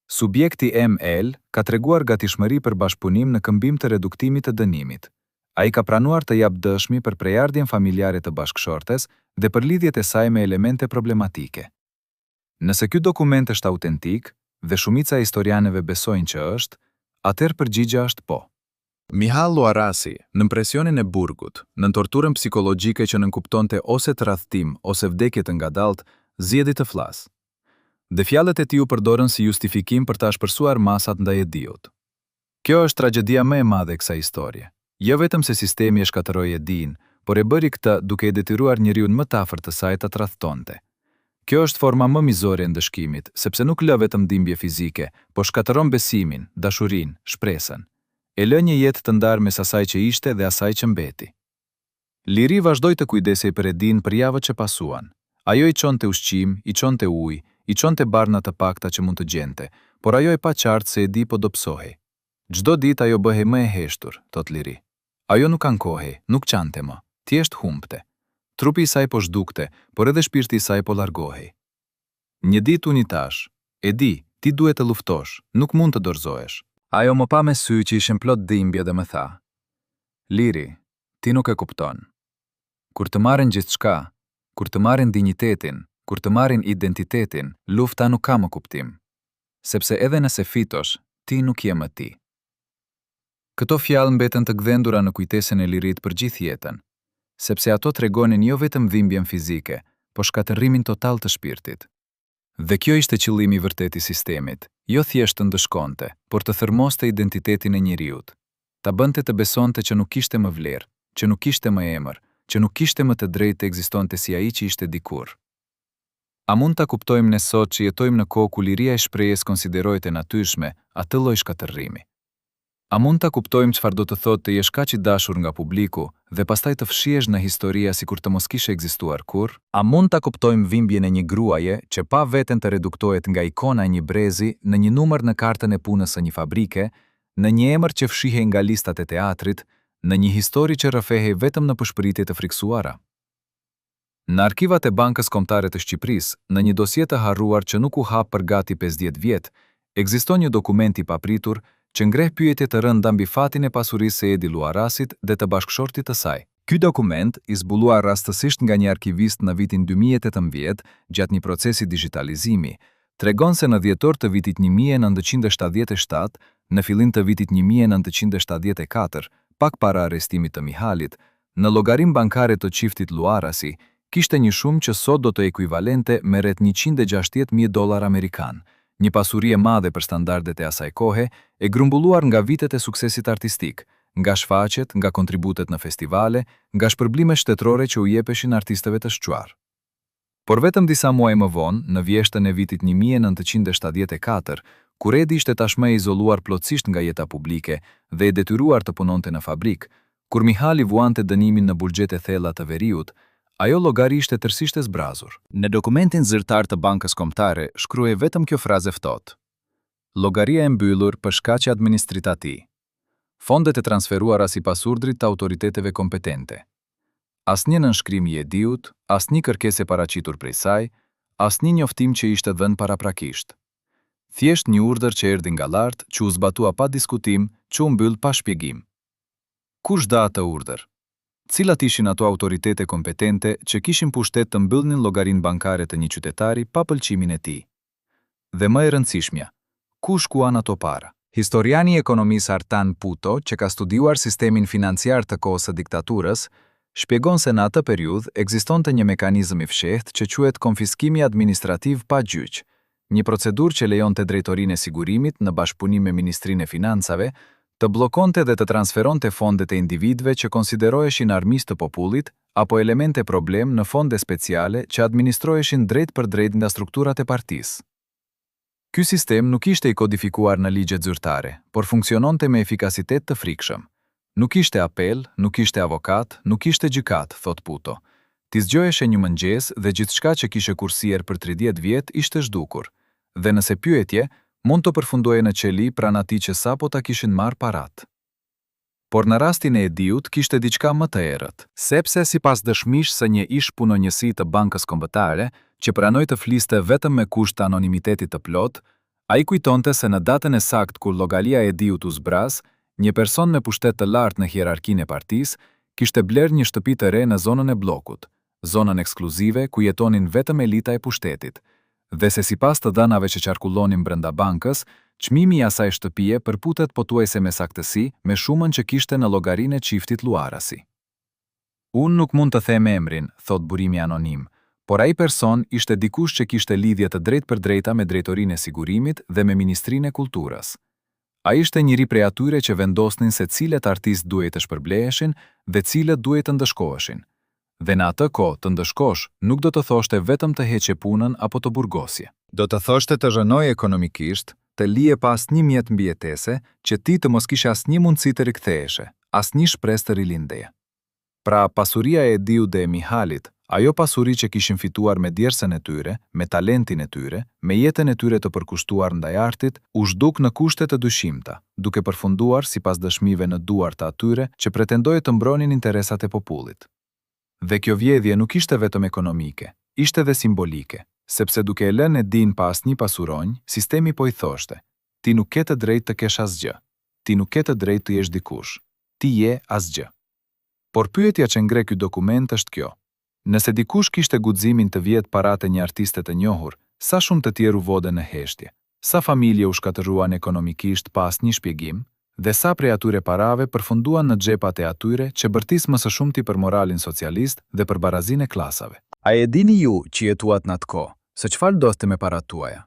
Subjekti ML ka treguar gatishmëri për bashkëpunim në këmbim të reduktimit të dënimit. Ai ka pranuar të jap dëshmi për prejardhjen familjare të bashkëshortes dhe për lidhjet e saj me elemente problematike. Nëse ky dokument është autentik, dhe shumica e historianëve besojnë që është, atëherë përgjigja është po. Mihal Luarasi, në presionin e burgut, në torturën psikologjike që nënkuptonte ose tradhtim ose vdekje të ngadaltë, zgjedhi të flasë. Dhe fjalët e tij u përdorën si justifikim për ta shpërsuar masat ndaj Ediut. Kjo është tragjedia më e madhe e kësaj historie. Jo vetëm se sistemi e shkatërroi Edin, por e bëri këtë duke i detyruar njeriun më të afërt të saj ta tradhtonte. Kjo është forma më mizore e ndëshkimit, sepse nuk lë vetëm dhimbje fizike, por shkatëron besimin, dashurinë, shpresën. E lë një jetë të ndarë mes asaj që ishte dhe asaj që mbeti. Liri vazhdoi të kujdesej për Edin për javët që pasuan. Ajo i çonte ushqim, i çonte ujë, i çonte barna të pakta që mund të gjente, por ajo e pa qartë se Edi po dobësohej. Çdo ditë ajo bëhej më e heshtur, thot Liri. Ajo nuk ankohej, nuk qante më, thjesht humbte. Trupi i saj po zhdukte, por edhe shpirti i saj po largohej. Një ditë unë i thash, Edi, ti duhet të luftosh, nuk mund të dorëzohesh. Ajo më pa me sy që ishin plot dhimbje dhe më tha: Liri, ti nuk e kupton. Kur të marrin gjithçka, kur të marrin dinjitetin, kur të marrin identitetin, lufta nuk ka më kuptim. Sepse edhe nëse fitosh, ti nuk je më ti. Këto fjalë mbeten të gdhendura në kujtesën e Lirit për gjithë jetën, sepse ato tregonin jo vetëm dhimbjen fizike, por shkatërrimin total të shpirtit. Dhe kjo ishte qëllimi i vërtet i sistemit, jo thjesht të ndëshkonte, por të thërmoste identitetin e njeriut. Ta bënte të besonte që nuk kishte më vlerë, që nuk kishte më emër, që nuk kishte më të drejtë të ekzistonte si ai që ishte dikur. A mund ta kuptojmë ne sot që jetojmë në kohë ku liria e shprehjes konsiderohet e natyrshme, atë lloj shkatërrimi? A mund ta kuptojmë çfarë do të thotë të jesh kaq i dashur nga publiku dhe pastaj të fshihesh në historia sikur të mos kishe ekzistuar kurrë? A mund ta kuptojmë dhimbjen e një gruaje që pa veten të reduktohet nga ikona e një brezi në një numër në kartën e punës së një fabrike, në një emër që fshihej nga listat e teatrit, në një histori që rrëfehej vetëm në përshpëritje të friksuara? Në arkivat e Bankës Kombëtare të Shqipërisë, në një dosje të harruar që nuk u hap për gati 50 vjet, ekziston një dokument i papritur që ngreh pyetje të rënda mbi fatin e pasurisë së Edi Luarasit dhe të bashkëshortit të saj. Ky dokument, i zbuluar rastësisht nga një arkivist në vitin 2018 gjatë një procesi digitalizimi, tregon se në dhjetor të vitit 1977, në fillim të vitit 1974, pak para arrestimit të Mihalit, në llogarinë bankare të çiftit Luarasi, kishte një shumë që sot do të ekuivalente me rreth $160.000 amerikan, një pasuri e madhe për standardet e asaj kohe, e grumbulluar nga vitet e suksesit artistik, nga shfaqjet, nga kontributet në festivale, nga shpërblime shtetërore që u jepeshin artistëve të shquar. Por vetëm disa muaj më vonë, në vjeshtën e vitit 1974, kur Edi ishte tashmë e izoluar plotësisht nga jeta publike dhe e detyruar të punonte në fabrik, kur Mihali vuante dënimin në buxhet e thella të veriut, ajo llogari ishte tërësisht e zbrazur. Në dokumentin zyrtar të Bankës Kombëtare shkruhej vetëm kjo frazë ftohtë: llogaria e mbyllur për shkaqe administrative. Fondet e transferuara sipas urdhrit të autoriteteve kompetente. Asnjë nënshkrim i Ediut, asnjë kërkesë e paraqitur prej saj, asnjë njoftim që ishte dhënë paraprakisht. Thjesht një urdhër që erdhi nga lart, që u zbatua pa diskutim, që u mbyll pa shpjegim. Kush dha atë urdhër? Cilat ishin ato autoritete kompetente që kishin pushtet të mbyllnin llogarinë bankare të një qytetari pa pëlqimin e tij? Dhe më e rëndësishmja, ku shkuan ato para? Historiani i ekonomisë Artan Puto, që ka studiuar sistemin financiar të kohës së diktaturës, shpjegon se në atë periudhë ekzistonte një mekanizëm i fshehtë që quhet konfiskimi administrativ pa gjyq, një procedurë që lejonte drejtorinë e sigurimit në bashkëpunim me Ministrinë e Financave të bllokonte dhe të transferonte fondet e individëve që konsideroheshin armisë të popullit apo elemente problem në fonde speciale që administroheshin drejt për drejt nga strukturat e partisë. Ky sistem nuk ishte i kodifikuar në ligjet zyrtare, por funksiononte me efikasitet të frikshëm. Nuk ishte apel, nuk ishte avokat, nuk ishte gjykat, thot Puto. Ti zgjoheshe një mëngjes dhe gjithçka që kishe kursier për 30 vjet ishte zhdukur, dhe nëse pyetje, mund të përfundoje në qeli pranë atij që sapo ta kishin marrë parat. Por në rastin e Ediut kishte diçka më të errët, sepse sipas dëshmish së një ish punonjësi të Bankës Kombëtare, që pranoi të fliste vetëm me kusht të anonimitetit të plot, ai kujtonte se në datën e saktë kur llogaria e Ediut u zbraz, një person me pushtet të lartë në hierarkinë e partisë kishte blerë një shtëpi të re në zonën e bllokut, zonën ekskluzive ku jetonin vetëm elita e pushtetit, dhe se sipas të dhënave që qarkullonin brenda bankës, çmimi i asaj shtëpie përputet pothuajse me saktësi me shumën që kishte në llogarinë e çiftit Luarasi. Unë nuk mund të them emrin, thot burimi anonim, por ai person ishte dikush që kishte lidhje të drejtpërdrejta me Drejtorinë e Sigurimit dhe me Ministrinë e Kulturës. Ai ishte njëri prej atyre që vendosnin se cilët artistë duhej të shpërbleheshin dhe cilët duhej të ndëshkoheshin. Dhe në atë kohë të ndëshkosh nuk do të thoshte vetëm të heqe punën apo të burgosje. Do të thoshte të zhënoj ekonomikisht, të lije pas një mjet mbijetese, që ti të mos kishe asnjë mundësi të riktheheshe, asnjë shpresë të rilindeje. Pra pasuria e Ediut dhe e Mihalit, ajo pasuri që kishin fituar me djersën e tyre, me talentin e tyre, me jetën e tyre të përkushtuar ndaj artit, u zhduk në kushte të dyshimta, duke përfunduar sipas dëshmive në duar të atyre që pretendojnë të mbronin interesat e popullit. Dhe kjo vjedhje nuk ishte vetëm ekonomike, ishte dhe simbolike, sepse duke e lënë Edin pa asnjë pasuronj, sistemi po i thoshte: ti nuk ke të drejtë të kesh asgjë, ti nuk ke të drejtë të jesh dikush, ti je asgjë. Por pyetja që ngre ky dokument është kjo: nëse dikush kishte guximin të vjet paratë e një artiste të njohur, sa shumë të tjerë u vodën në heshtje, sa familje u shkatërruan ekonomikisht pa asnjë shpjegim, dhe sa prej atyre parave përfunduan në xhepat e atyre që bërtis më së shumti për moralin socialist dhe për barazinë e klasave. A e dini ju që jetuat në atë kohë, se çfarë doste me parat tuaja?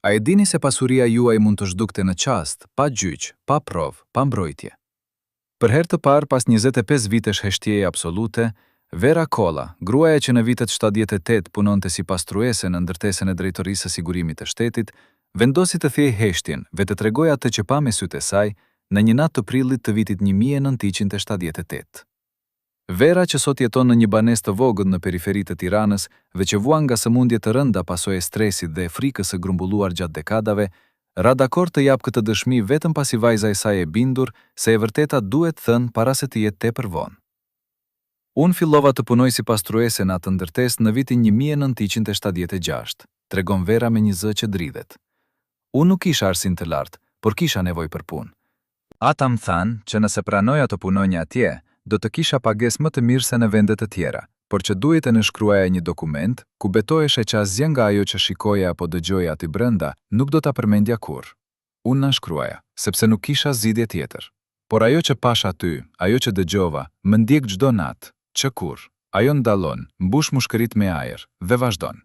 A e dini se pasuria juaj mund të zhdukte në qast, pa gjyq, pa provë, pa mbrojtje? Për herë të parë pas 25 vitesh heshtjeje absolute, Vera Kolla, gruaja që në vitet 78 punonte si pastruese në ndërtesën e Drejtorisë së Sigurimit të Shtetit, vendosi të thjej heshtjen dhe të tregojë atë që pa me sytë e saj në një natë të prillit të vitit 1978. Vera, që sot jeton në një banesë të vogël në periferi të Tiranës dhe që vuan nga sëmundje të rënda pasojë e stresit dhe e frikës së grumbulluar gjatë dekadave, ra dakord të jap këtë dëshmi vetëm pasi vajza e saj e bindur se e vërteta duhet thënë para se të jetë tepër vonë. Unë fillova të punoj si pastruese në atë ndërtesë në vitin 1976, tregon Vera me një zë që dridhet. Unë nuk kisha arsim të lartë, por kisha nevojë për punë. Ata më thanë që nëse pranoja të punonja atje, do të kisha pagesë më të mirë se në vendet të tjera, por që duhet të nënshkruaja një dokument ku betoheshe që asgjë nga ajo që shikoja apo dëgjoja aty brenda nuk do ta përmendja kurrë. Unë nënshkruaja, sepse nuk kisha zgjidhje tjetër. Por ajo që pash aty, ajo që dëgjova, më ndjek çdo natë. Që kur, ajo ndalon, mbush mushkërit me ajër dhe vazhdon.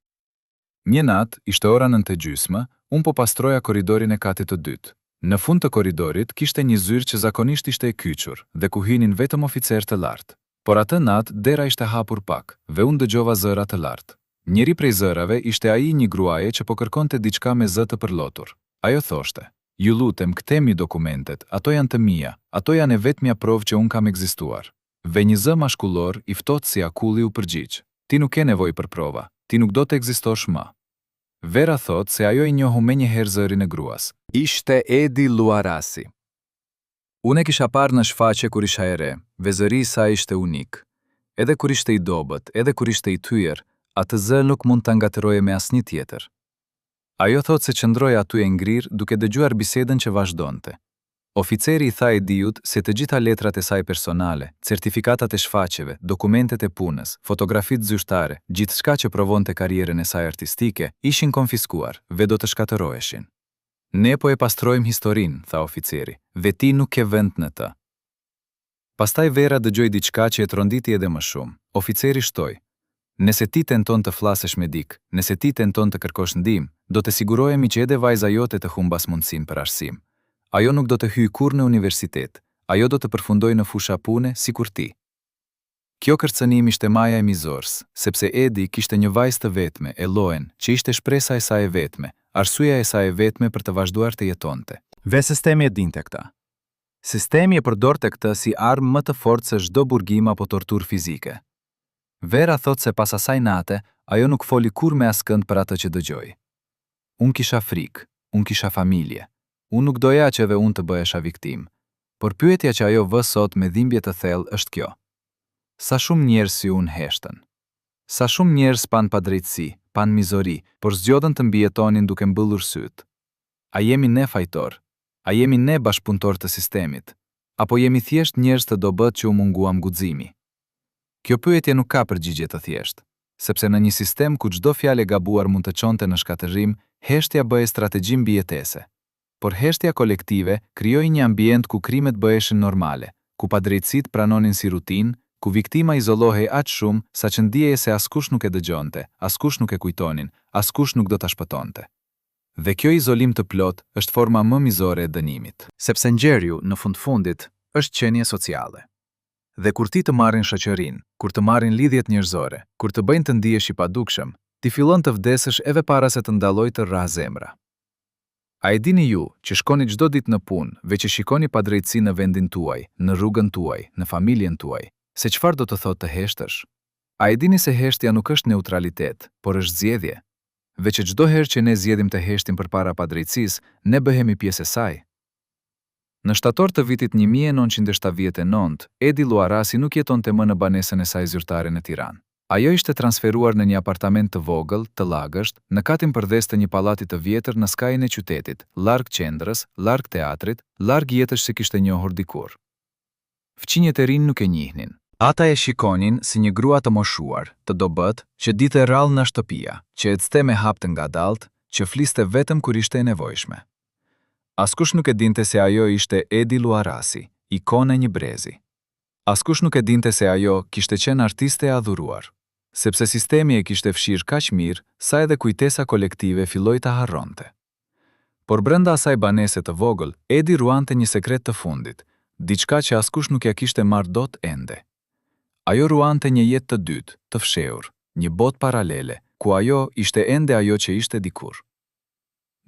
Një natë, ishte ora 9:30, unë po pastroja korridorin e katit të dytë. Në fund të korridorit kishte një zyrë që zakonisht ishte e kyçur dhe ku hinin vetëm oficerë të lartë. Por atë natë dera ishte hapur pak dhe unë dëgjova zëra të lartë. Njëri prej zërave ishte ai një gruaje që po kërkonte diçka me zë të përlotur. Ajo thoshte: ju lutem, kthemi dokumentet, ato janë të mia, ato janë e vetmja provë që unë kam ekzistuar. Dhe një zë mashkullor i ftohtë si akulli u përgjigj: ti nuk ke nevojë për prova, ti nuk do të ekzistosh më. Vera thot se ajo i njohu menjëherë zërin e gruas. Ishte Edi Luarasi. Unë e kisha parë në shfaqje kur isha e re, dhe zëri i saj ishte unik. Edhe kur ishte i dobët, edhe kur ishte i thyer, atë zë nuk mund ta ngatëroje me asnjë tjetër. Ajo thot se qëndroi aty e ngrirë duke dëgjuar bisedën që vazhdonte. Oficeri i tha Ediut se të gjitha letrat e saj personale, certifikatat e shfaqjeve, dokumentet e punës, fotografitë zyrtare, gjithçka që provonte karrierën e saj artistike, ishin konfiskuar dhe do të shkatëroheshin. Ne po e pastrojmë historinë, tha oficeri, dhe ti nuk ke vend në të. Pastaj Vera dëgjoi diçka që e tronditi edhe më shumë. Oficeri shtoi: nëse ti tenton të flasësh me dik, nëse ti tenton të kërkosh ndihmë, do të sigurohemi që edhe vajza jote të humbas mundësinë për arsim. Ajo nuk do të hyjë kurrë në universitet, ajo do të përfundojë në fusha pune sikur ti. Kjo kërcënim ishte maja e mizorës, sepse Edi kishte një vajzë të vetme, Eloen, që ishte shpresa e saj e vetme, arsyeja e saj e vetme për të vazhduar të jetonte. Dhe sistemi e dinte këta. Sistemi e përdorte këtë si armë më të fortë se çdo burgim apo torturë fizike. Vera thot se pas asaj nate, ajo nuk foli kurrë me askënd për atë që dëgjoi. Unë kisha frikë, unë kisha familje. Unë nuk doja që edhe unë të bëhesha viktim, por pyetja që ajo vë sot me dhimbje të thellë është kjo: sa shumë njerëz si unë heshtën? Sa shumë njerëz pan padrejtësi, pan mizori, por zgjodhen të mbijetonin duke mbyllur syt? A jemi ne fajtor? A jemi ne bashkëpunëtor të sistemit? Apo jemi thjesht njerëz të dobët që u munguam guximi? Kjo pyetje nuk ka përgjigje të thjeshtë. sepse në një sistem ku çdo fjalë e gabuar mund të çonte në shkatërrim, heshtja bëhej strategji mbijetese. Por heshtja kolektive krijoi një ambient ku krimet bëheshin normale, ku padrejtësitë pranonin si rutinë, ku viktima izolohej aq shumë sa që ndjehej se askush nuk e dëgjonte, askush nuk e kujtonin, askush nuk do ta shpëtonte. Dhe kjo izolim të plot është forma më mizore e dënimit. Sepse ngjerju, në fundit, është qenie sociale. Dhe kur ti të marrin shoqërinë, kur të marrin lidhjet njerëzore, kur të bëjnë të ndihesh i padukshëm, ti fillon të vdesësh edhe para se të ndalojë të rrah zemra. A e dini ju që shkoni çdo ditë në punë, veç që shikoni padrejtësi në vendin tuaj, në rrugën tuaj, në familjen tuaj, se çfarë do të thotë të heshtësh? A e dini se heshtja nuk është neutralitet, por është zgjedhje? Veç çdo herë që ne zgjedhim të heshtim përpara padrejtësisë, ne bëhemi pjesë e saj. Në shtator të vitit 1979, Edi Luarasi nuk jetonte më në banesën e saj zyrtare në Tiranë. Ajo ishte transferuar në një apartament të vogël, të lagësht, në katin përdes të një pallati të vjetër në skajin e qytetit, larg qendrës, larg teatrit, larg jetës që kishte njohur dikur. Fqinjet e rinj nuk e njihnin. Ata e shikonin si një grua të moshuar, të dobët, që dite rrallë në shtëpia, që ecte me hap të ngadalt, që fliste vetëm kur ishte e nevojshme. Askush nuk e dinte se ajo ishte Edi Luarasi, ikone një brezi. Askush nuk e dinte se ajo kishte qenë artiste e adhuruar, sepse sistemi e kishte fshirë kaq mirë sa edhe kujtesa kolektive filloi ta harronte. Por brenda asaj banese të vogël, Edi ruante një sekret të fundit, diçka që askush nuk ja kishte marrë dot ende. Ajo ruante një jetë të dytë, të fshehur, një botë paralele, ku ajo ishte ende ajo që ishte dikur.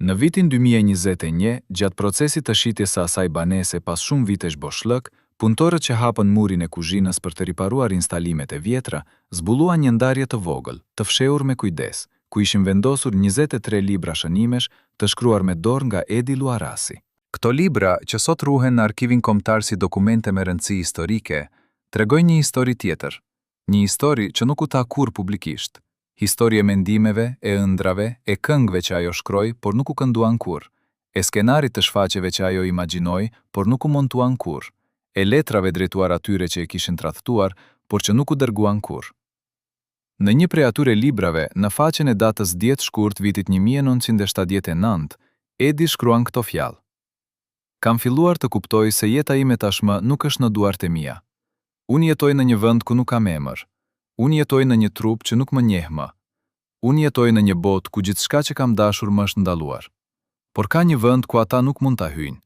Në vitin 2021, gjatë procesit të shitjes së asaj banese pas shumë vitesh boshllëk, punëtorët që hapën murin e kuzhinës për të riparuar instalimet e vjetra, zbuluan një ndarje të vogël, të fshehur me kujdes, ku ishin vendosur 23 libra shënimesh të shkruar me dorë nga Edi Luarasi. Këto libra, që sot ruhen në arkivin kombëtar si dokumente me rëndësi historike, tregojnë një histori tjetër, një histori që nuk u ta kur publikisht. Histori e mendimeve, e ëndrave, e këngëve që ajo shkroi, por nuk u kënduan kur, e skenarit të shfaqjeve që ajo imagjinoi, por nuk u montuan kur, e letrave drejtuar atyre që e kishin tradhtuar, por që nuk u dërguan kur. Në një prej atyre librave, në faqen e datës 10 shkurt vitit 1979, Edi shkruan këto fjalë. Kam filluar të kuptoj se jeta ime tashmë nuk është në duart e mia. Unë jetoj në një vend ku nuk kam emër. Unë jetoj në një trup që nuk më njeh më. Unë jetoj në një botë ku gjithçka që kam dashur më është ndaluar. Por ka një vend ku ata nuk mund ta hyjnë.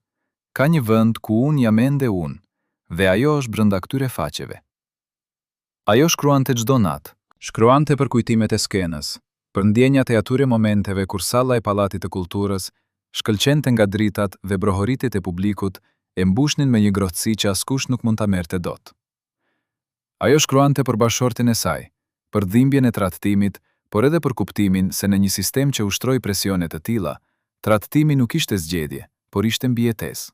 Ka një vend ku unë jam ende unë, dhe ajo është brenda këtyre faqeve. Ajo shkruante çdo natë. Shkruante për kujtimet e skenës, për ndjenjat e atyre momenteve kur salla e Pallatit të Kulturës shkëlqente nga dritat dhe brohoritit e publikut e mbushnin me një grohtësi që askush nuk mund ta merrte dot. Ajo shkruante për bashortin e saj, për dhimbjen e tradhtimit, por edhe për kuptimin se në një sistem që ushtroi presione të tilla, tradhtimi nuk ishte zgjedhje, por ishte mbijetesë.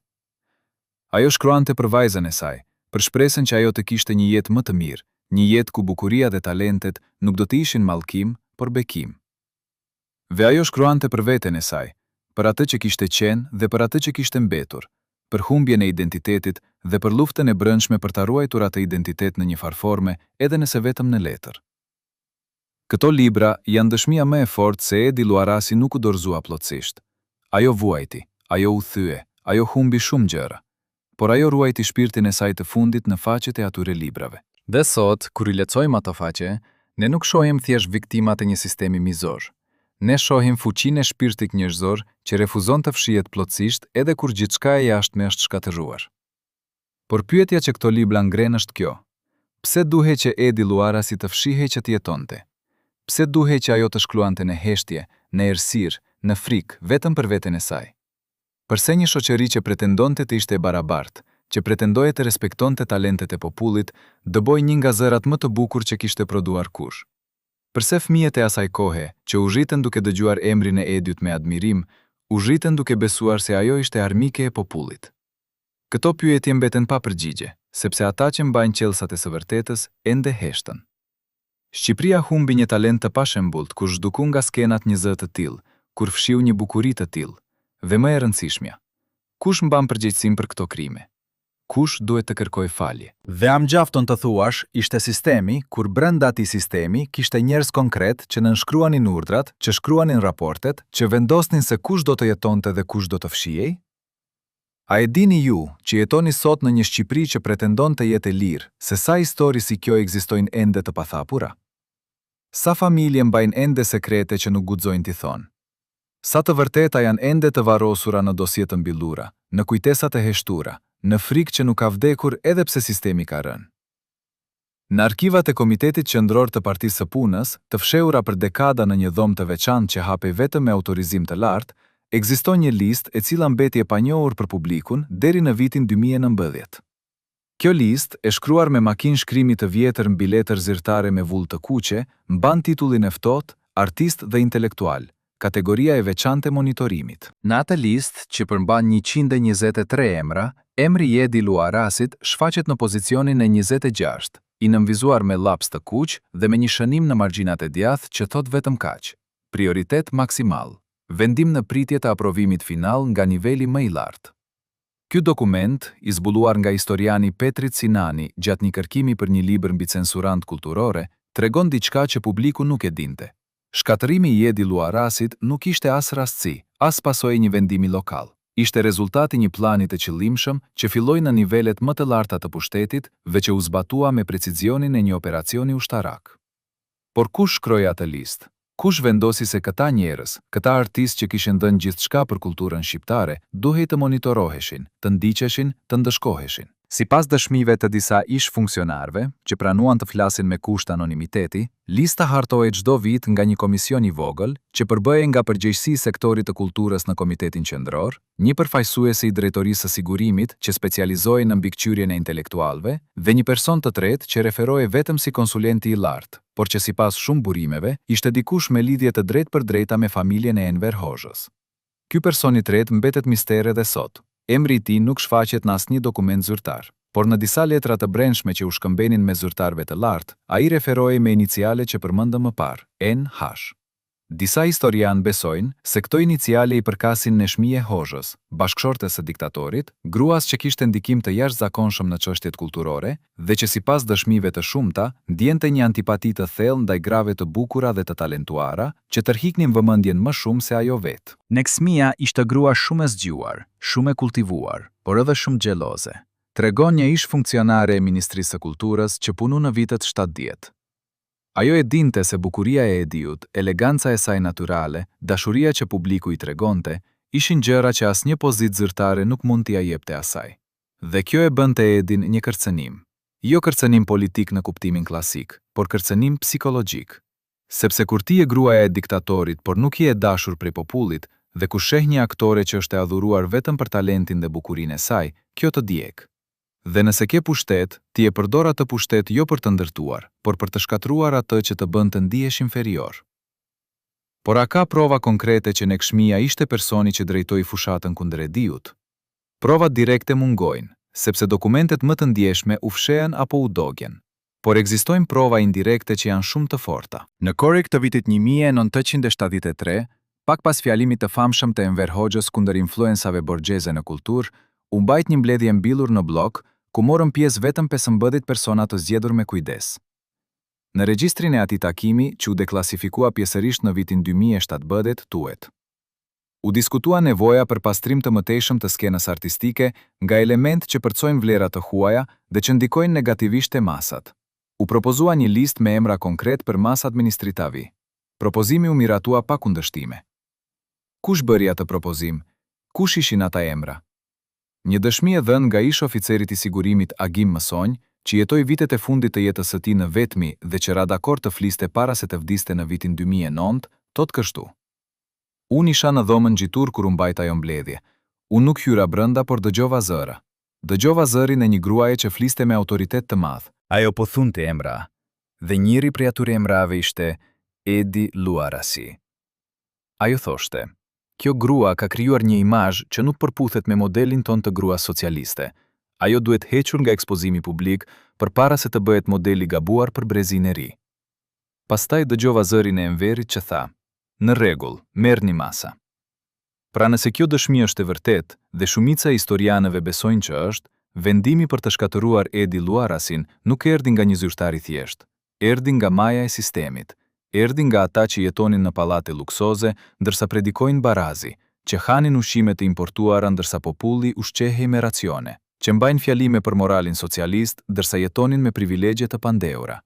Ajo shkruante për vajzën e saj, për shpresën që ajo të kishte një jetë më të mirë, një jetë ku bukuria dhe talentet nuk do të ishin mallkim, por bekim. Dhe ajo shkruante për veten e saj, për atë që kishte qenë dhe për atë që kishte mbetur, për humbjen e identitetit dhe për luftën e brendshme për ta ruajtur atë identitet në një farforme, edhe nëse vetëm në letër. Këto libra janë dëshmia më e fortë se Edi Luarasi nuk u dorëzua plotësisht. Ajo vuajti, ajo u thye, ajo humbi shumë gjëra, por ajo ruajti shpirtin e saj të fundit në faqet e atyre librave. Dhe sot, kur i lexojmë ato faqe, ne nuk shohim thjesht viktimat e një sistemi mizor. Ne shohim fuqinë e shpirtit njerëzor që refuzon të fshihet plotësisht edhe kur gjithçka e jashtme është shkatërruar. Por pyetja që këto libra ngren është kjo: pse duhej që Edi Luarasi të fshihej që të jetonte? Pse duhej që ajo të shkruante në heshtje, në errësirë, në frikë, vetëm për veten e saj? Përse një shoqëri që pretendonte të ishte e barabartë, që pretendoje të respektonte talentet e popullit, dëboi një nga zërat më të bukur që kishte prodhuar kush? Përse fëmijët e asaj kohe, që u zhritën duke dëgjuar emrin e Ediut me admirim, u zhritën duke besuar se ajo ishte armike e popullit? Këto pyetje mbeten pa përgjigje, sepse ata që mbajnë qellësat e së vërtetës ende heshtën. Shqipëria humbi një talent të pashembullt kur zhduku nga skenat një zë të tillë, kur fshiu një bukuri të tillë, dhe më e rëndësishmja, kush mban përgjegjësinë për këto krime? kush duhet të kërkoj falje. Dhe amgjafton të thuash, ishte sistemi, kur brenda ati sistemi kishte njerëz konkret që nënshkruanin urdhrat, që shkruanin raportet, që vendosnin se kush do të jetonte dhe kush do të fshihej? A e dini ju që jetoni sot në një Shqipëri që pretendon të jetë e lirë, se sa histori si kjo ekzistojnë ende të pathapura? Sa familje mbajnë ende sekrete që nuk guxojnë t'i thonë? Sa të vërteta janë ende të varrosura në dosje të mbillura, në kujtesa të heshtura, në frikë që nuk ka vdekur edhe pse sistemi ka rënë? Në arkivat e Komitetit Qendror të Partisë së Punës, të fshehura për dekada në një dhomë të veçantë që hapej vetëm me autorizim të lartë, ekziston një listë e cila mbeti e panjohur për publikun deri në vitin 2019. Kjo listë, e shkruar me makinë shkrimi të vjetër mbi letër zyrtare me vull të kuqe, mban titullin e ftohtë Artist dhe Intelektual, kategoria e veçantë e monitorimit. Në atë listë, që përmban 123 emra, emri Edi Luarasit shfaqet në pozicionin e 26, i nënvizuar me laps të kuq dhe me një shënim në margjinat e djathtë që thot vetëm kaq: prioritet maksimal, vendim në pritje të aprovimit final nga niveli më i lartë. Ky dokument, i zbuluar nga historiani Petrit Sinani gjatë një kërkimi për një libër mbi censurant kulturore, tregon diçka që publiku nuk e dinte. Shkatërimi i Edi Luarasit nuk ishte as rastësi, as pasojë një vendimi lokal. Ishte rezultati një plani të qëllimshëm që filloi në nivelet më të larta të pushtetit dhe që u zbatua me precizionin e një operacioni ushtarak. Por kush shkroi atë listë? Kush vendosi se këta njerëz, këta artistë që kishin dhënë gjithçka për kulturën shqiptare, duhej të monitoroheshin, të ndiqeshin, të ndëshkoheshin? Sipas dëshmive të disa ish funksionarëve, që pranuan të flasin me kusht anonimiteti, lista hartohej çdo vit nga një komision i vogël që përbëhej nga përgjegjësi sektorit të kulturës në Komitetin Qendror, një përfaqësuese i Drejtorisë së Sigurimit që specializohej në mbikëqyrjen e intelektualëve dhe një person të tretë që referohej vetëm si konsulenti i lartë, por që sipas shumë burimeve ishte dikush me lidhje të drejtpërdrejta me familjen e Enver Hoxhës. Ky person i tretë mbetet mister edhe sot. Emri i tij nuk shfaqet në asnjë dokument zyrtar, por në disa letra të brendshme që u shkëmbenin me zyrtarëve të lartë, ai referohej me iniciale që përmendëm më parë, NH. Disa historianë besojnë se këto iniciale i përkasin Neshmije Hoxhës, bashkëshortes së diktatorit, gruas që kishte ndikim të jashtëzakonshëm në çështjet kulturore dhe që sipas dëshmive të shumta ndjente një antipati të thellë ndaj grave të bukura dhe të talentuara që tërhiqnin vëmendjen më shumë se ajo vetë. Neshmija ishte grua shumë e zgjuar, shumë e kultivuar, por edhe shumë xheloze. Tregon një ish funksionare e Ministrisë së Kulturës që punu në vitet 70. Ajo e dinte se bukuria e Ediut, eleganca e saj natyrale, dashuria që publiku i tregonte, ishin gjëra që asnjë pozitë zyrtare nuk mund t'i jepte asaj. Dhe kjo e bënte Edin një kërcënim. Jo kërcënim politik në kuptimin klasik, por kërcënim psikologjik. Sepse kur ti je gruaja e diktatorit, por nuk je e dashur prej popullit, dhe kur sheh një aktore që është e adhuruar vetëm për talentin dhe bukurinë e saj, kjo të djeg. Dhe nëse ke pushtet, ti e përdor atë pushtet jo për të ndërtuar, por për të shkatruar atë që të bën të ndihesh inferior. Por a ka prova konkrete që Neshmija ishte personi që drejtoi fushatën kundër Ediut? Provat direkte mungojnë, sepse dokumentet më të ndjeshme u fshehen apo u dogjen. Por ekzistojnë prova indirekte që janë shumë të forta. Në korrik të vitit 1973, pak pas fjalimit të famshëm të Enver Hoxhës kundër influencave borgjeze në kulturë, u mbajt një mbledhje mbyllur në blok, ku morën pjesë vetëm 15 persona të zgjedhur me kujdes. Në regjistrin e atij takimi, që u deklasifikua pjesërisht në vitin 2017, thuhet: u diskutua nevoja për pastrim të mëtejshëm të skenës artistike nga element që përcojnë vlera të huaja dhe që ndikojnë negativisht te masat. U propozua një listë me emra konkret për masat administritavi. Propozimi u miratua pa kundërshtime. Kush bëri atë propozim? Kush ishin ata emra? Një dëshmi e dhënë nga ish oficerit i sigurimit Agim Mësonj, që jetoi vitet e fundit të jetës së tij në vetmi dhe që ra dakord të fliste para se të vdiste në vitin 2009, thot kështu: unë isha në dhomën ngjitur kur u mbajt ajo mbledhje. Unë nuk hyra brenda, por dëgjova zëra. Dëgjova zërin e një gruaje që fliste me autoritet të madh. Ajo po thunte emra, dhe njëri prej atyre emrave ishte Edi Luarasi. Ajo thoshte: kjo grua ka krijuar një imazh që nuk përputhet me modelin ton të gruas socialiste. Ajo duhet hequr nga ekspozimi publik përpara se të bëhet modeli gabuar për brezinë e ri. Pastaj dëgjova zërin e Enverit që tha: në rregull, merrni masa. Pra nëse kjo dëshmi është e vërtet dhe shumica e historianëve besojnë që është, vendimi për të shkatëruar Edi Luarasin nuk erdhi nga një zyrtar i thjesht, erdhi nga maja e sistemit, erdhi nga ata që jetonin në pallate luksoze ndërsa predikojnë barazi, që hanin ushqime të importuara ndërsa populli ushqehej me racione, që mbajnë fjalime për moralin socialist ndërsa jetonin me privilegje të pandeura.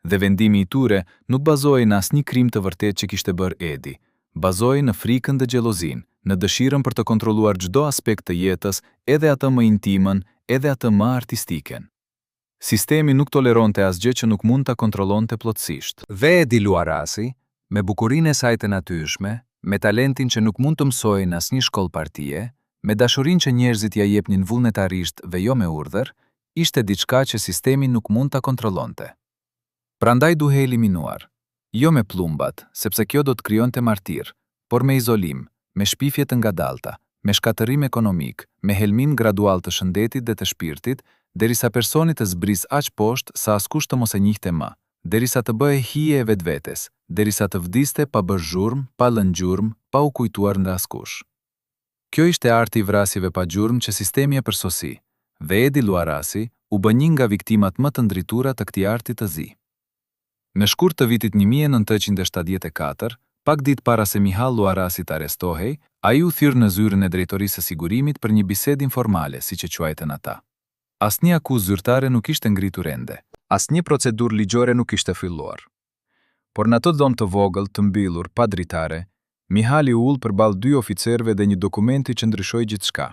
Dhe vendimi i tyre nuk bazohej në asnjë krim të vërtet që kishte bërë Edi, bazohej në frikën dhe xhelozin, në dëshirën për të kontrolluar çdo aspekt të jetës, edhe atë më intimën, edhe atë më artistiken. Sistemi nuk toleronte asgjë që nuk mund ta kontrollonte plotësisht. Dhe Edi Luarasi, me bukurinë e saj të natyrshme, me talentin që nuk mund të mësojë në asnjë shkollë partie, me dashurinë që njerëzit ja jepnin vullnetarisht dhe jo me urdhër, ishte diçka që sistemi nuk mund ta kontrollonte. Prandaj duhej eliminuar, jo me plumbat, sepse kjo do të krijonte martir, por me izolim, me shpifje të ngadalta, me shkatërim ekonomik, me helmim gradual të shëndetit dhe të shpirtit, derisa personi të zbris aq poshtë sa askush të mos e njihte më, derisa të bëhej hije e vetvetes, derisa të vdiste pa bërë zhurmë, pa lënë gjurmë, pa u kujtuar nga askush. Kjo ishte arti i vrasjeve pa gjurmë që sistemi e përsosi, dhe Edi Luarasi u bë një nga viktimat më të ndritura të këtij arti të zi. Në shkurt të vitit 1974, pak ditë para se Mihal Luarasi të arrestohej, ai u thyrë në zyrën e drejtorisë së sigurimit për një bisedë informale, siç e quajtën ata. Asnjë akuzë zyrtare nuk ishte ngritur ende, asnjë procedurë ligjore nuk ishte filluar. Por në atë dhomë të vogël, të mbyllur, pa dritare, Mihali u ul përballë dy oficerëve dhe një dokumenti që ndryshoi gjithçka.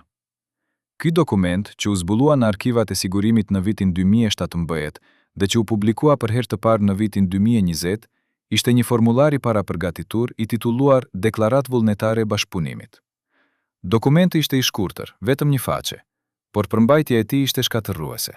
Ky dokument, që u zbulua në arkivat e sigurimit në vitin 2017 dhe që u publikua për herë të parë në vitin 2020, ishte një formular i parapërgatitur i titulluar Deklaratë Vullnetare e Bashkëpunimit. Dokumenti ishte i shkurtër, vetëm një faqe, por përmbajtja e tij ishte shkatërruese.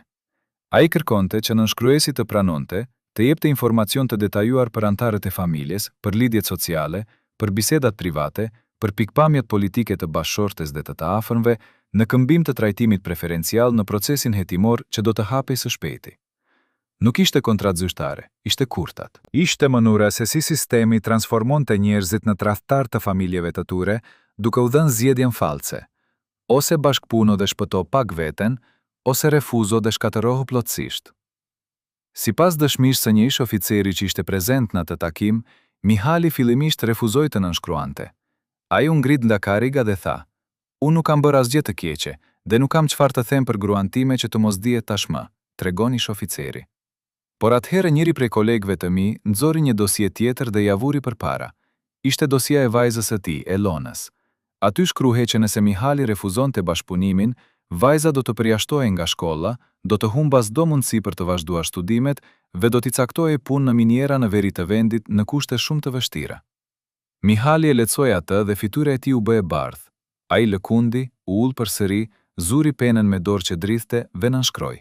Ai kërkonte që nënshkruesi të pranonte, të jepte informacion të detajuar për antarët e familjes, për lidhjet sociale, për bisedat private, për pikpamjet politike të bashkëshortes dhe të afërmve, në këmbim të trajtimit preferencial në procesin hetimor që do të hapej së shpejti. Nuk ishte kontratë zyrtare, ishte kurtat. Ishte mënyra se si sistemi transformonte njerëzit në tradhtar të familjeve të tyre, duke u dhënë zgjedhjen false. Ose bashkëpuno dhe shpëto pak veten, ose refuzo dhe shkatërohu plotësisht. Sipas dëshmisë së një ish oficeri që ishte prezent në atë takim, Mihali fillimisht refuzoi të nënshkruante. Ai u ngrit nga kariga dhe tha: "Unë nuk kam bërë asgjë të keqe dhe nuk kam çfarë të them për gruan time që të mos dihet tashmë", tregon ish oficeri. Por atëherë njëri prej kolegëve të mi nxori një dosie tjetër dhe ja vuri përpara. Ishte dosia e vajzës së tij, Elonës. Aty shkruhej që nëse Mihali refuzonte bashkëpunimin, vajza do të përjashtohej nga shkolla, do të humba çdo mundësi për të vazhduar studimet dhe do t'i caktojë punë në miniera në veri të vendit në kushte shumë të vështira. Mihali e lehtësoi atë dhe fytyra e tij u bë e bardhë. Ai lëkundi, u ul përsëri, zuri penën me dorë që dridhte dhe nënshkroi.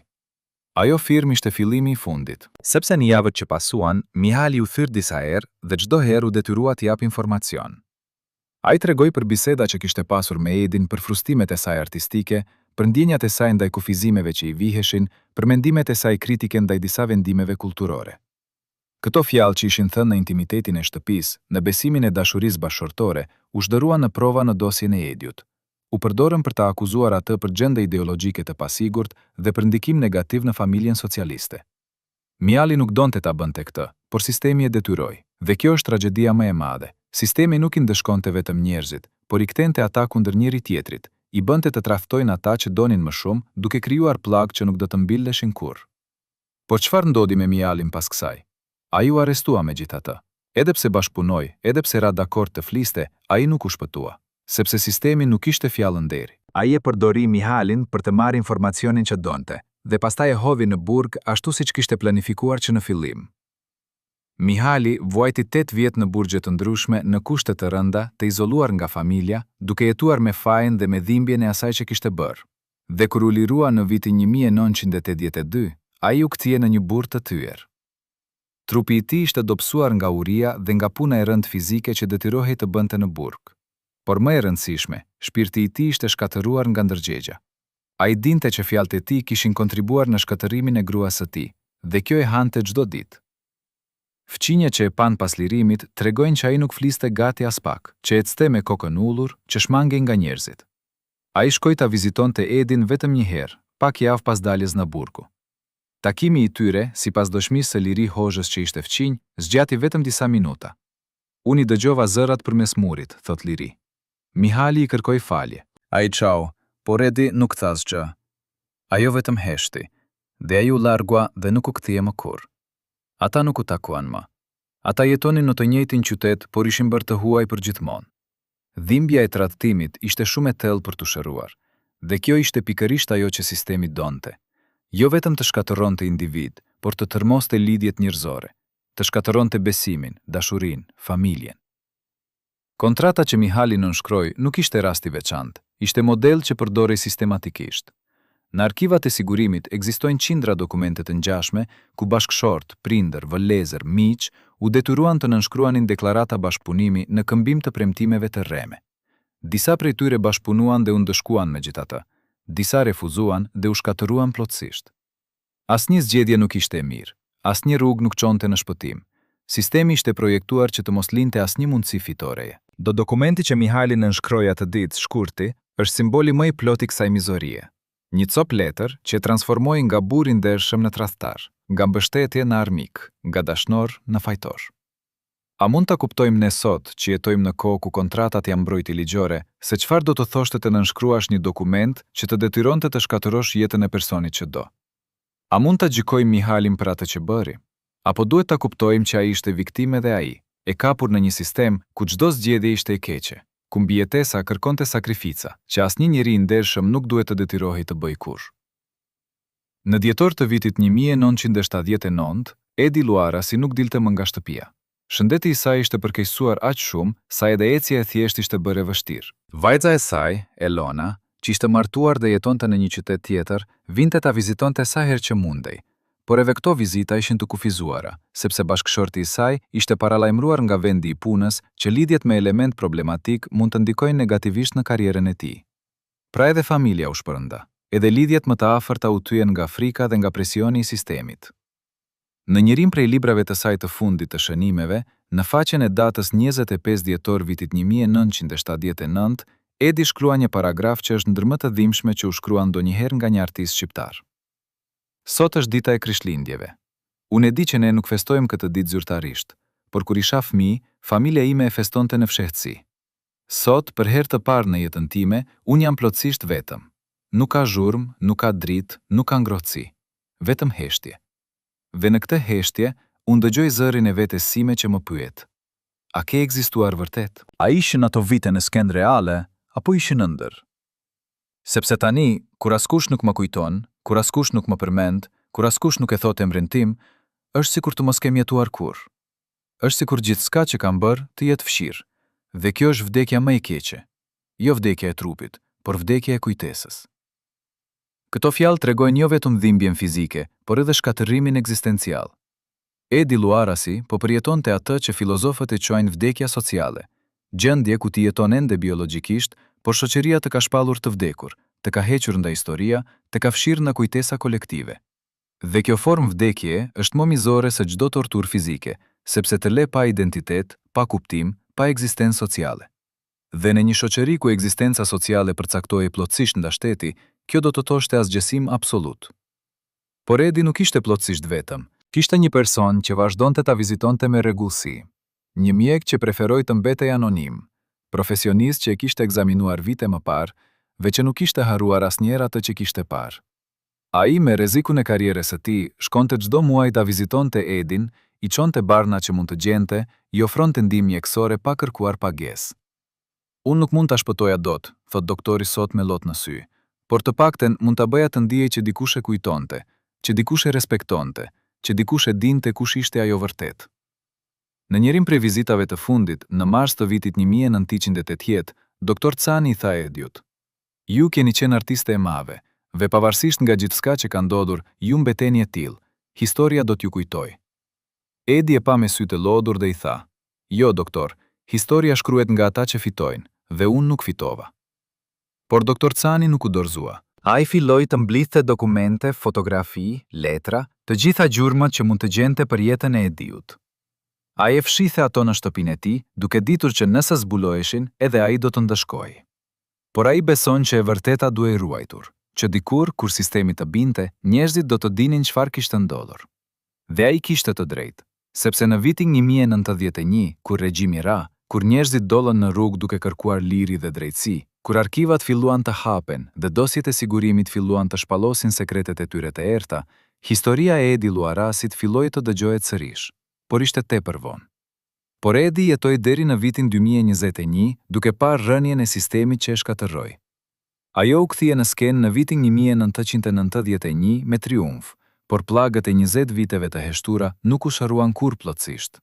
Ajo firmë ishte fillimi i fundit. Sepse në javët që pasuan, Mihali u thyrë disa herë dhe çdo herë u detyrua të jap informacion. Ai tregoi për biseda që kishte pasur me Edin, për frustimet e saj artistike, për ndjenjat e saj ndaj kufizimeve që i viheshin, për mendimet e saj kritike ndaj disa vendimeve kulturore. Këto fjalë që ishin thënë në intimitetin e shtëpisë, në besimin e dashurisë bashkëshortore, u shndërruan në prova në dosjen e Ediut. U përdorën për ta akuzuar atë për gjende ideologjike të pasigurt dhe për ndikim negativ në familjen socialiste. Mihali nuk donte ta bënte këtë, por sistemi e detyroi. Dhe kjo është tragjedia më e madhe. Sistemi nuk i ndëshkonte vetëm njerëzit, por i ktente ata kundër njëri tjetrit, i bënte të tradhtojnë ata që donin më shumë, duke krijuar pllagë që nuk do të mbilleshin kurrë. Por çfarë ndodhi me Mihalin pas kësaj? Ai u arrestua megjithatë. Edhe pse bashkëpunoi, edhe pse ra dakord të fliste, ai nuk u shpëtua, sepse sistemi nuk kishte fjalën deri. Ai e përdori Mihalin për të marrë informacionin që donte, dhe pastaj e hodhi në burg ashtu siç kishte planifikuar që në fillim. Mihali vuajti 8 vjet në burgje të ndryshme në kushte të rënda, të izoluar nga familja, duke jetuar me fajin dhe me dhimbjen e asaj që kishte bërë. Dhe kur u lirua në vitin 1982, ai u kthye në një burg të thyër. Trupi i tij ishte dobësuar nga uria dhe nga puna e rëndë fizike që detyrohej të bënte në burg. Por më e rëndësishme, shpirti i tij ishte shkatëruar nga ndërgjegja. Ai dinte që fjalët e tij kishin kontribuar në shkatërimin e gruas së tij, dhe kjo e hante çdo ditë. Fqinje që e pan pas lirimit tregojnë që ai nuk fliste gati as pak, që ecte me kokën ullur, që shmangej nga njerëzit. Ai shkoi ta vizitonte Edin vetëm një herë, pak javë pas daljes në burgu. Takimi i tyre, si pas dëshmisë së Liri Hozhës që ishte fqinj, zgjati vetëm disa minuta. Unë i dëgjova zërat përmes murit, thot Liri. Mihali i kërkoi falje. Ai çau, por Edi nuk tha asgjë. Ajo vetëm heshti, dhe ai u largua dhe nuk u kthie më kurr. Ata nuk u takuan më. Ata jetonin në të njëjtin qytet, por ishin bërë të huaj për gjithmonë. Dhimbja e tradhtimit ishte shumë e thellë për t'u shëruar, dhe kjo ishte pikërisht ajo që sistemi donte. Jo vetëm të shkatëronte individ, por të tërmoste lidhjet njerëzore, të shkatëronte besimin, dashurinë, familjen. Kontrata që Mihali nënshkroi nuk ishte rast i veçantë, ishte model që përdorej sistematikisht. Në arkivat e sigurimit ekzistojnë qindra dokumente të ngjashme ku bashkëshort, prindër, vëllezër, miq u detyruan të nënshkruanin deklarata bashkëpunimi në këmbim të premtimeve të rreme. Disa prej tyre bashkëpunuan dhe u ndëshkuan megjithatë, disa refuzuan dhe u shkatëruan plotësisht. Asnjë zgjedhje nuk ishte e mirë, asnjë rrugë nuk çonte në shpëtim. Sistemi ishte projektuar që të mos linte asnjë mundësi fitoreje. Do dokumenti që Mihali nënshkroi atë ditë, shkurti, është simboli më i plot i kësaj mizorie. Një cop letër që transformoi nga burr i ndershëm në tradhtar, nga mbështetje në armik, nga dashnor në fajtor. A mund ta kuptojmë ne sot që jetojmë në kohë ku kontratat janë mbrojtje ligjore, se çfarë do të thoshte të nënshkruash një dokument që të detyronte të shkatërosh jetën e personit që do? A mund ta gjykojmë Mihalin për atë që bëri? Apo duhet ta kuptojmë që ai ishte viktimë edhe ai, e kapur në një sistem ku çdo zgjedhje ishte e keqe, ku mbijetesa kërkonte sakrifica, që asnjë njeri i ndershëm nuk duhet të detyrohej të bëjë kurrë. Në dhjetor të vitit 1979, Edi Luarasi nuk dilte më nga shtëpia. Shëndeti i saj ishte përkeqësuar aq shumë sa edhe ecja e thjeshtë ishte bërë e vështirë. Vajza e saj, Elona, që ishte martuar dhe jetonte në një qytet tjetër, vinte ta vizitonte sa herë që mundej. Por edhe këto vizita ishin të kufizuara, sepse bashkëshorti i saj ishte paralajmëruar nga vendi i punës që lidhjet me element problematik mund të ndikojnë negativisht në karrierën e tij. Pra edhe familja u shpërnda, edhe lidhjet më të afërta u thyen nga frika dhe nga presioni i sistemit. Në njërin prej librave të saj të fundit të shënimeve, në faqen e datës 25 dhjetor vitit 1979, Edi shkrua një paragraf që është ndër më të dhimbshme që u shkruan ndonjëherë nga një artist shqiptar. Sot është dita e Krishtlindjeve. Unë e di që ne nuk festojmë këtë ditë zyrtarisht, por kur isha fëmijë, familja ime e festonte në fshehtësi. Sot, për herë të parë në jetën time, unë jam plotësisht vetëm. Nuk ka zhurmë, nuk ka dritë, nuk ka ngrohtësi. Vetëm heshtje. Dhe në këtë heshtje, unë dëgjoj zërin e vetes sime që më pyet. A ke ekzistuar vërtet? A ishin ato vite në skenë reale, apo ishin ëndër? Sepse tani, kur askush nuk më kujton, kur askush nuk më përmend, kur askush nuk e thot emrin tim, është sikur të mos kem jetuar kurrë. Është sikur gjithçka që kam bërë të jetë fshirë. Dhe kjo është vdekja më e keqe. Jo vdekja e trupit, por vdekja e kujtesës. Këto fjalë tregojnë jo vetëm dhimbjen fizike, por edhe shkatërimin ekzistencial. Edi Luarasi po përjetonte atë që filozofët e quajnë vdekja sociale, gjendje ku ti jeton ende biologjikisht, por shoqëria të ka shpallur të vdekur, të ka hequr nga historia, të ka fshirë në kujtesa kolektive. Dhe kjo formë vdekje është më mizore se çdo torturë fizike, sepse të le pa identitet, pa kuptim, pa ekzistencë sociale. Dhe në një shoqëri ku ekzistenca sociale përcaktohej plotësisht nga shteti, kjo do të thoshte asgjësim absolut. Por Edi nuk ishte plotësisht vetëm. Kishte një person që vazhdonte ta vizitonte me rregullsi. Një mjek që preferoi të mbetej anonim, profesionist që e kishte ekzaminuar vite më parë, dhe që nuk ishte harruar asnjëherë atë që kishte parë. Ai me rrezikun e karrierës së tij shkonte çdo muaj ta vizitonte Edin, i çonte barna që mund të gjente, i ofronte ndihmë mjekësore pa kërkuar pagesë. Unë nuk mund ta shpëtoja dot, thot doktori sot me lot në sy, por të paktën mund ta bëja të ndihej që dikush e kujtonte, që dikush e respektonte, që dikush e dinte kush ishte ajo vërtet. Në njërin prej vizitave të fundit, në mars të vitit 1980, doktor Cani i tha Ediut: "Ju keni qenë artiste e mave, dhe pavarësisht nga gjithçka që ka ndodhur, ju mbeteni e tillë. Historia do t'ju kujtoj." Edi e pa me sy të lodhur dhe i tha: "Jo, doktor, historia shkruhet nga ata që fitojnë, dhe unë nuk fitova." Por doktor Cani nuk u dorëzua. Ai filloi të mblidhte dokumente, fotografi, letra, të gjitha gjurmët që mund të gjente për jetën e Ediut. Ai e fshithe ato në shtëpinë e tij, duke ditur që nëse zbuloheshin, edhe ai do të ndëshkojë. Por ai beson që e vërteta duhej ruajtur, që dikur kur sistemi të binte, njerëzit do të dinin çfarë kishte ndodhur. Dhe ai kishte të drejtë, sepse në vitin 1991, kur regjimi ra, kur njerëzit dollën në rrugë duke kërkuar liri dhe drejtësi, kur arkivat filluan të hapen dhe dosjet e sigurimit filluan të shpallosin sekretet e tyre të errta, historia e Edi Luarasit filloi të dëgjohet sërish, por ishte tepër vonë. Por Edi jetoi deri në vitin 2021 duke parë rënien e sistemit që e shkatërroi. Ajo u kthie në skenë në vitin 1991 me triumf, por plagët e 20 viteve të heshtura nuk u shëruan kur plotësisht.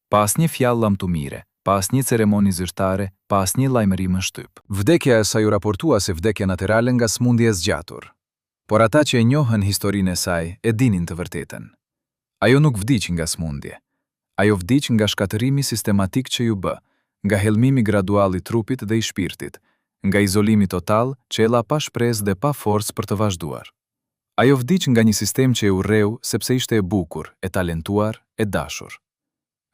Pa asnjë fjalë lamtumire, pa asnjë ceremoni zyrtare, pa asnjë lajmërim në shtyp. Vdekja e saj u raportua si vdekja natyrale nga smundje e zgjatur. Por ata që e njohën historinë e saj e dinin të vërtetën. Ajo nuk vdiq nga smundje. Ajo vdiq nga shkatërimi sistematik që ju bë, nga helmimi gradual i trupit dhe i shpirtit, nga izolimi total që e la pa shpresë dhe pa forcë për të vazhduar. Ajo vdiq nga një sistem që e urreu sepse ishte e bukur, e talentuar, e dashur.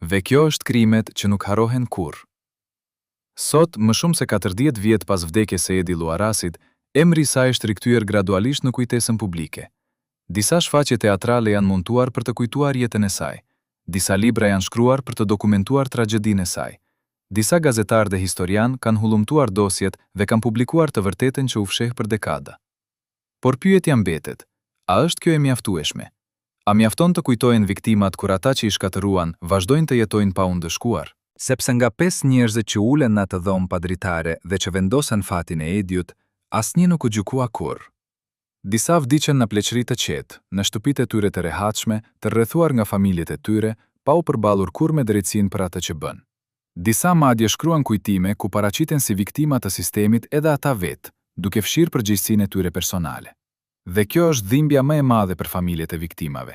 Dhe kjo është krimet që nuk harohen kurrë. Sot, më shumë se 40 vjet pas vdekjes së Edi Luarasit, emri i saj është rikthyer gradualisht në kujtesën publike. Disa shfaqje teatrale janë montuar për të kujtuar jetën e saj. Disa libra janë shkruar për të dokumentuar tragjedinë e saj. Disa gazetarë dhe historian kanë hullumtuar dosjet dhe kanë publikuar të vërtetën që u fsheh për dekada. Por pyetja mbetet, a është kjo e mjaftueshme? A mjafton të kujtohen viktimat kur ata që i shkatëruan vazhdojnë të jetojnë pa u ndëshkuar? Sepse nga 5 njerëzit që ulen në atë dhomë padritare dhe që vendosën fatin e Ediut, asnjë nuk u gjykua kurrë. Disa vdiqën në pleqëri të qetë, në shtëpitë e tyre të rehatshme, të rrethuar nga familjet e tyre, pa u përballur kurrë me drejtsinë për atë që bën. Disa madje shkruan kujtime ku paraqiten si viktima të sistemit edhe ata vetë, duke fshirë përgjegjësinë e tyre personale. Dhe kjo është dhimbja më e madhe për familjet e viktimave.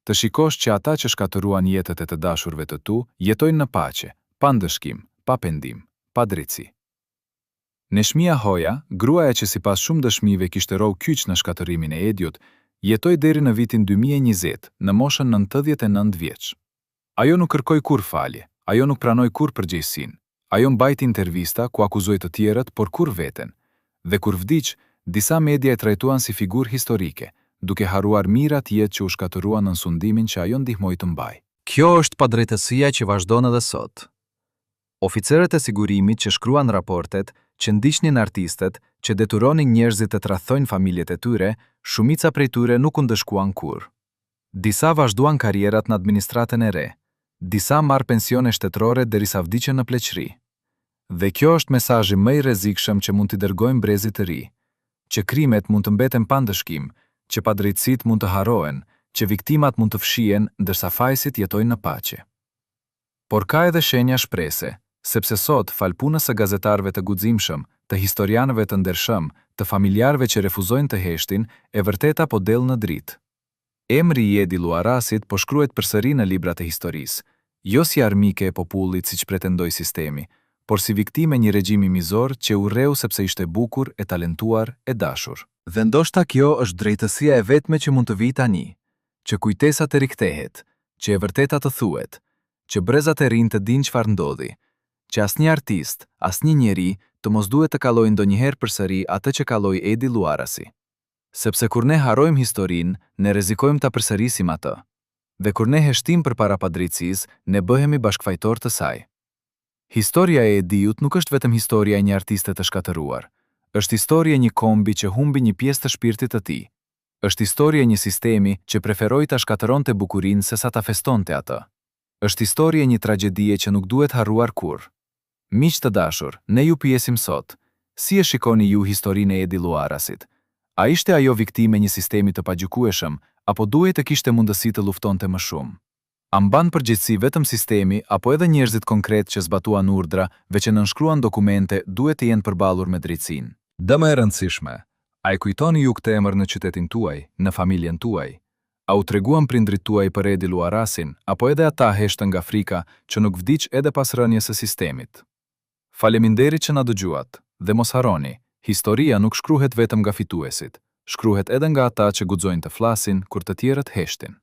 Të shikosh që ata që shkatëruan jetët e të dashurve të tu jetojnë në paqe, pa ndëshkim, pa pendim, pa drejtësi. Neshmia Hoja, gruaja që sipas shumë dëshmive kishte rrohu kyç në shkatërimin e Ediut, jetoi deri në vitin 2020, në moshën 99 vjeç. Ajo nuk kërkoi kurrë falje, ajo nuk pranoi kurrë përgjegjësinë. Ajo mbajti intervista ku akuzoi të tjerët, por kurrë veten. Dhe kur vdiq, disa media e trajtuan si figurë historike, duke harruar mirat jetë që u shkatëruan në sundimin që ajo ndihmoi të mbajë. Kjo është padrejtësia që vazhdon edhe sot. Oficerët e sigurimit që shkruan raportet, që ndiqnin artistët, që detyronin njerëzit të tradhtojnë familjet e tyre, shumica prej tyre nuk u ndëshkuan kurrë. Disa vazhduan karrierat në administratën e re, disa marr pensione shtetërore derisa vdiqën në pleqëri. Dhe kjo është mesazhi më i rrezikshëm që mund t'i dërgojmë brezit të ri, që krimet mund të mbeten pa ndëshkim, që padrejtësitë mund të harrohen, që viktimat mund të fshihen ndërsa fajësit jetojnë në paqe. Por ka edhe shenja shprese, sepse sot, fal punës së gazetarëve të guximshëm, të historianëve të ndershëm, të familjarëve që refuzojnë të heshtin, e vërteta po del në dritë. Emri i Edi Luarasit po shkruhet përsëri në librat e historisë, jo si armike e popullit siç pretendoi sistemi, por si viktime një regjimi mizor që u urreu sepse ishte bukur, e talentuar, e dashur. Dhe ndoshta kjo është drejtësia e vetme që mund të vijë tani, që kujtesa të rikthehet, që e vërteta të thuhet, që brezat e rinj të dinë çfarë ndodhi, që asnjë artist, asnjë njeri të mos duhet të kallojë ndonjëherë përsëri atë që kalloi Edi Luarasi. Sepse kur ne harrojmë historinë, ne rrezikojmë ta përsërisim atë. Dhe kur ne heshtim përpara padrejtësisë, ne bëhemi bashkëfajtor të saj. Historia e Ediut nuk është vetëm historia e një artiste të shkatëruar. Është historia e një kombi që humbi një pjesë të shpirtit të tij. Është historia e një sistemi që preferoi ta shkatëronte bukurinë sesa ta festonte atë. Është historia e një tragjedie që nuk duhet harruar kurrë. Miq të dashur, ne ju pyesim sot, si e shikoni ju historinë e Edi Luarasit? A ishte ajo viktime një sistemi të pagjykueshëm, apo duhej të kishte mundësi të luftonte më shumë? A mban përgjegjësi vetëm sistemi, apo edhe njerëzit konkret që zbatuan urdhra, veç që nënshkruan dokumente, duhet të jenë përballur me drejtsinë? Dhe më e rëndësishme, a e kujtoni ju këtë emër në qytetin tuaj, në familjen tuaj? A u treguan prindrit tuaj për Edi Luarasin, apo edhe ata heshtën nga frika që nuk vdiq edhe pas rënies së sistemit? Faleminderit që na dëgjuat, dhe mos harroni, historia nuk shkruhet vetëm nga fituesit, shkruhet edhe nga ata që guxojnë të flasin kur të tjerët heshtin.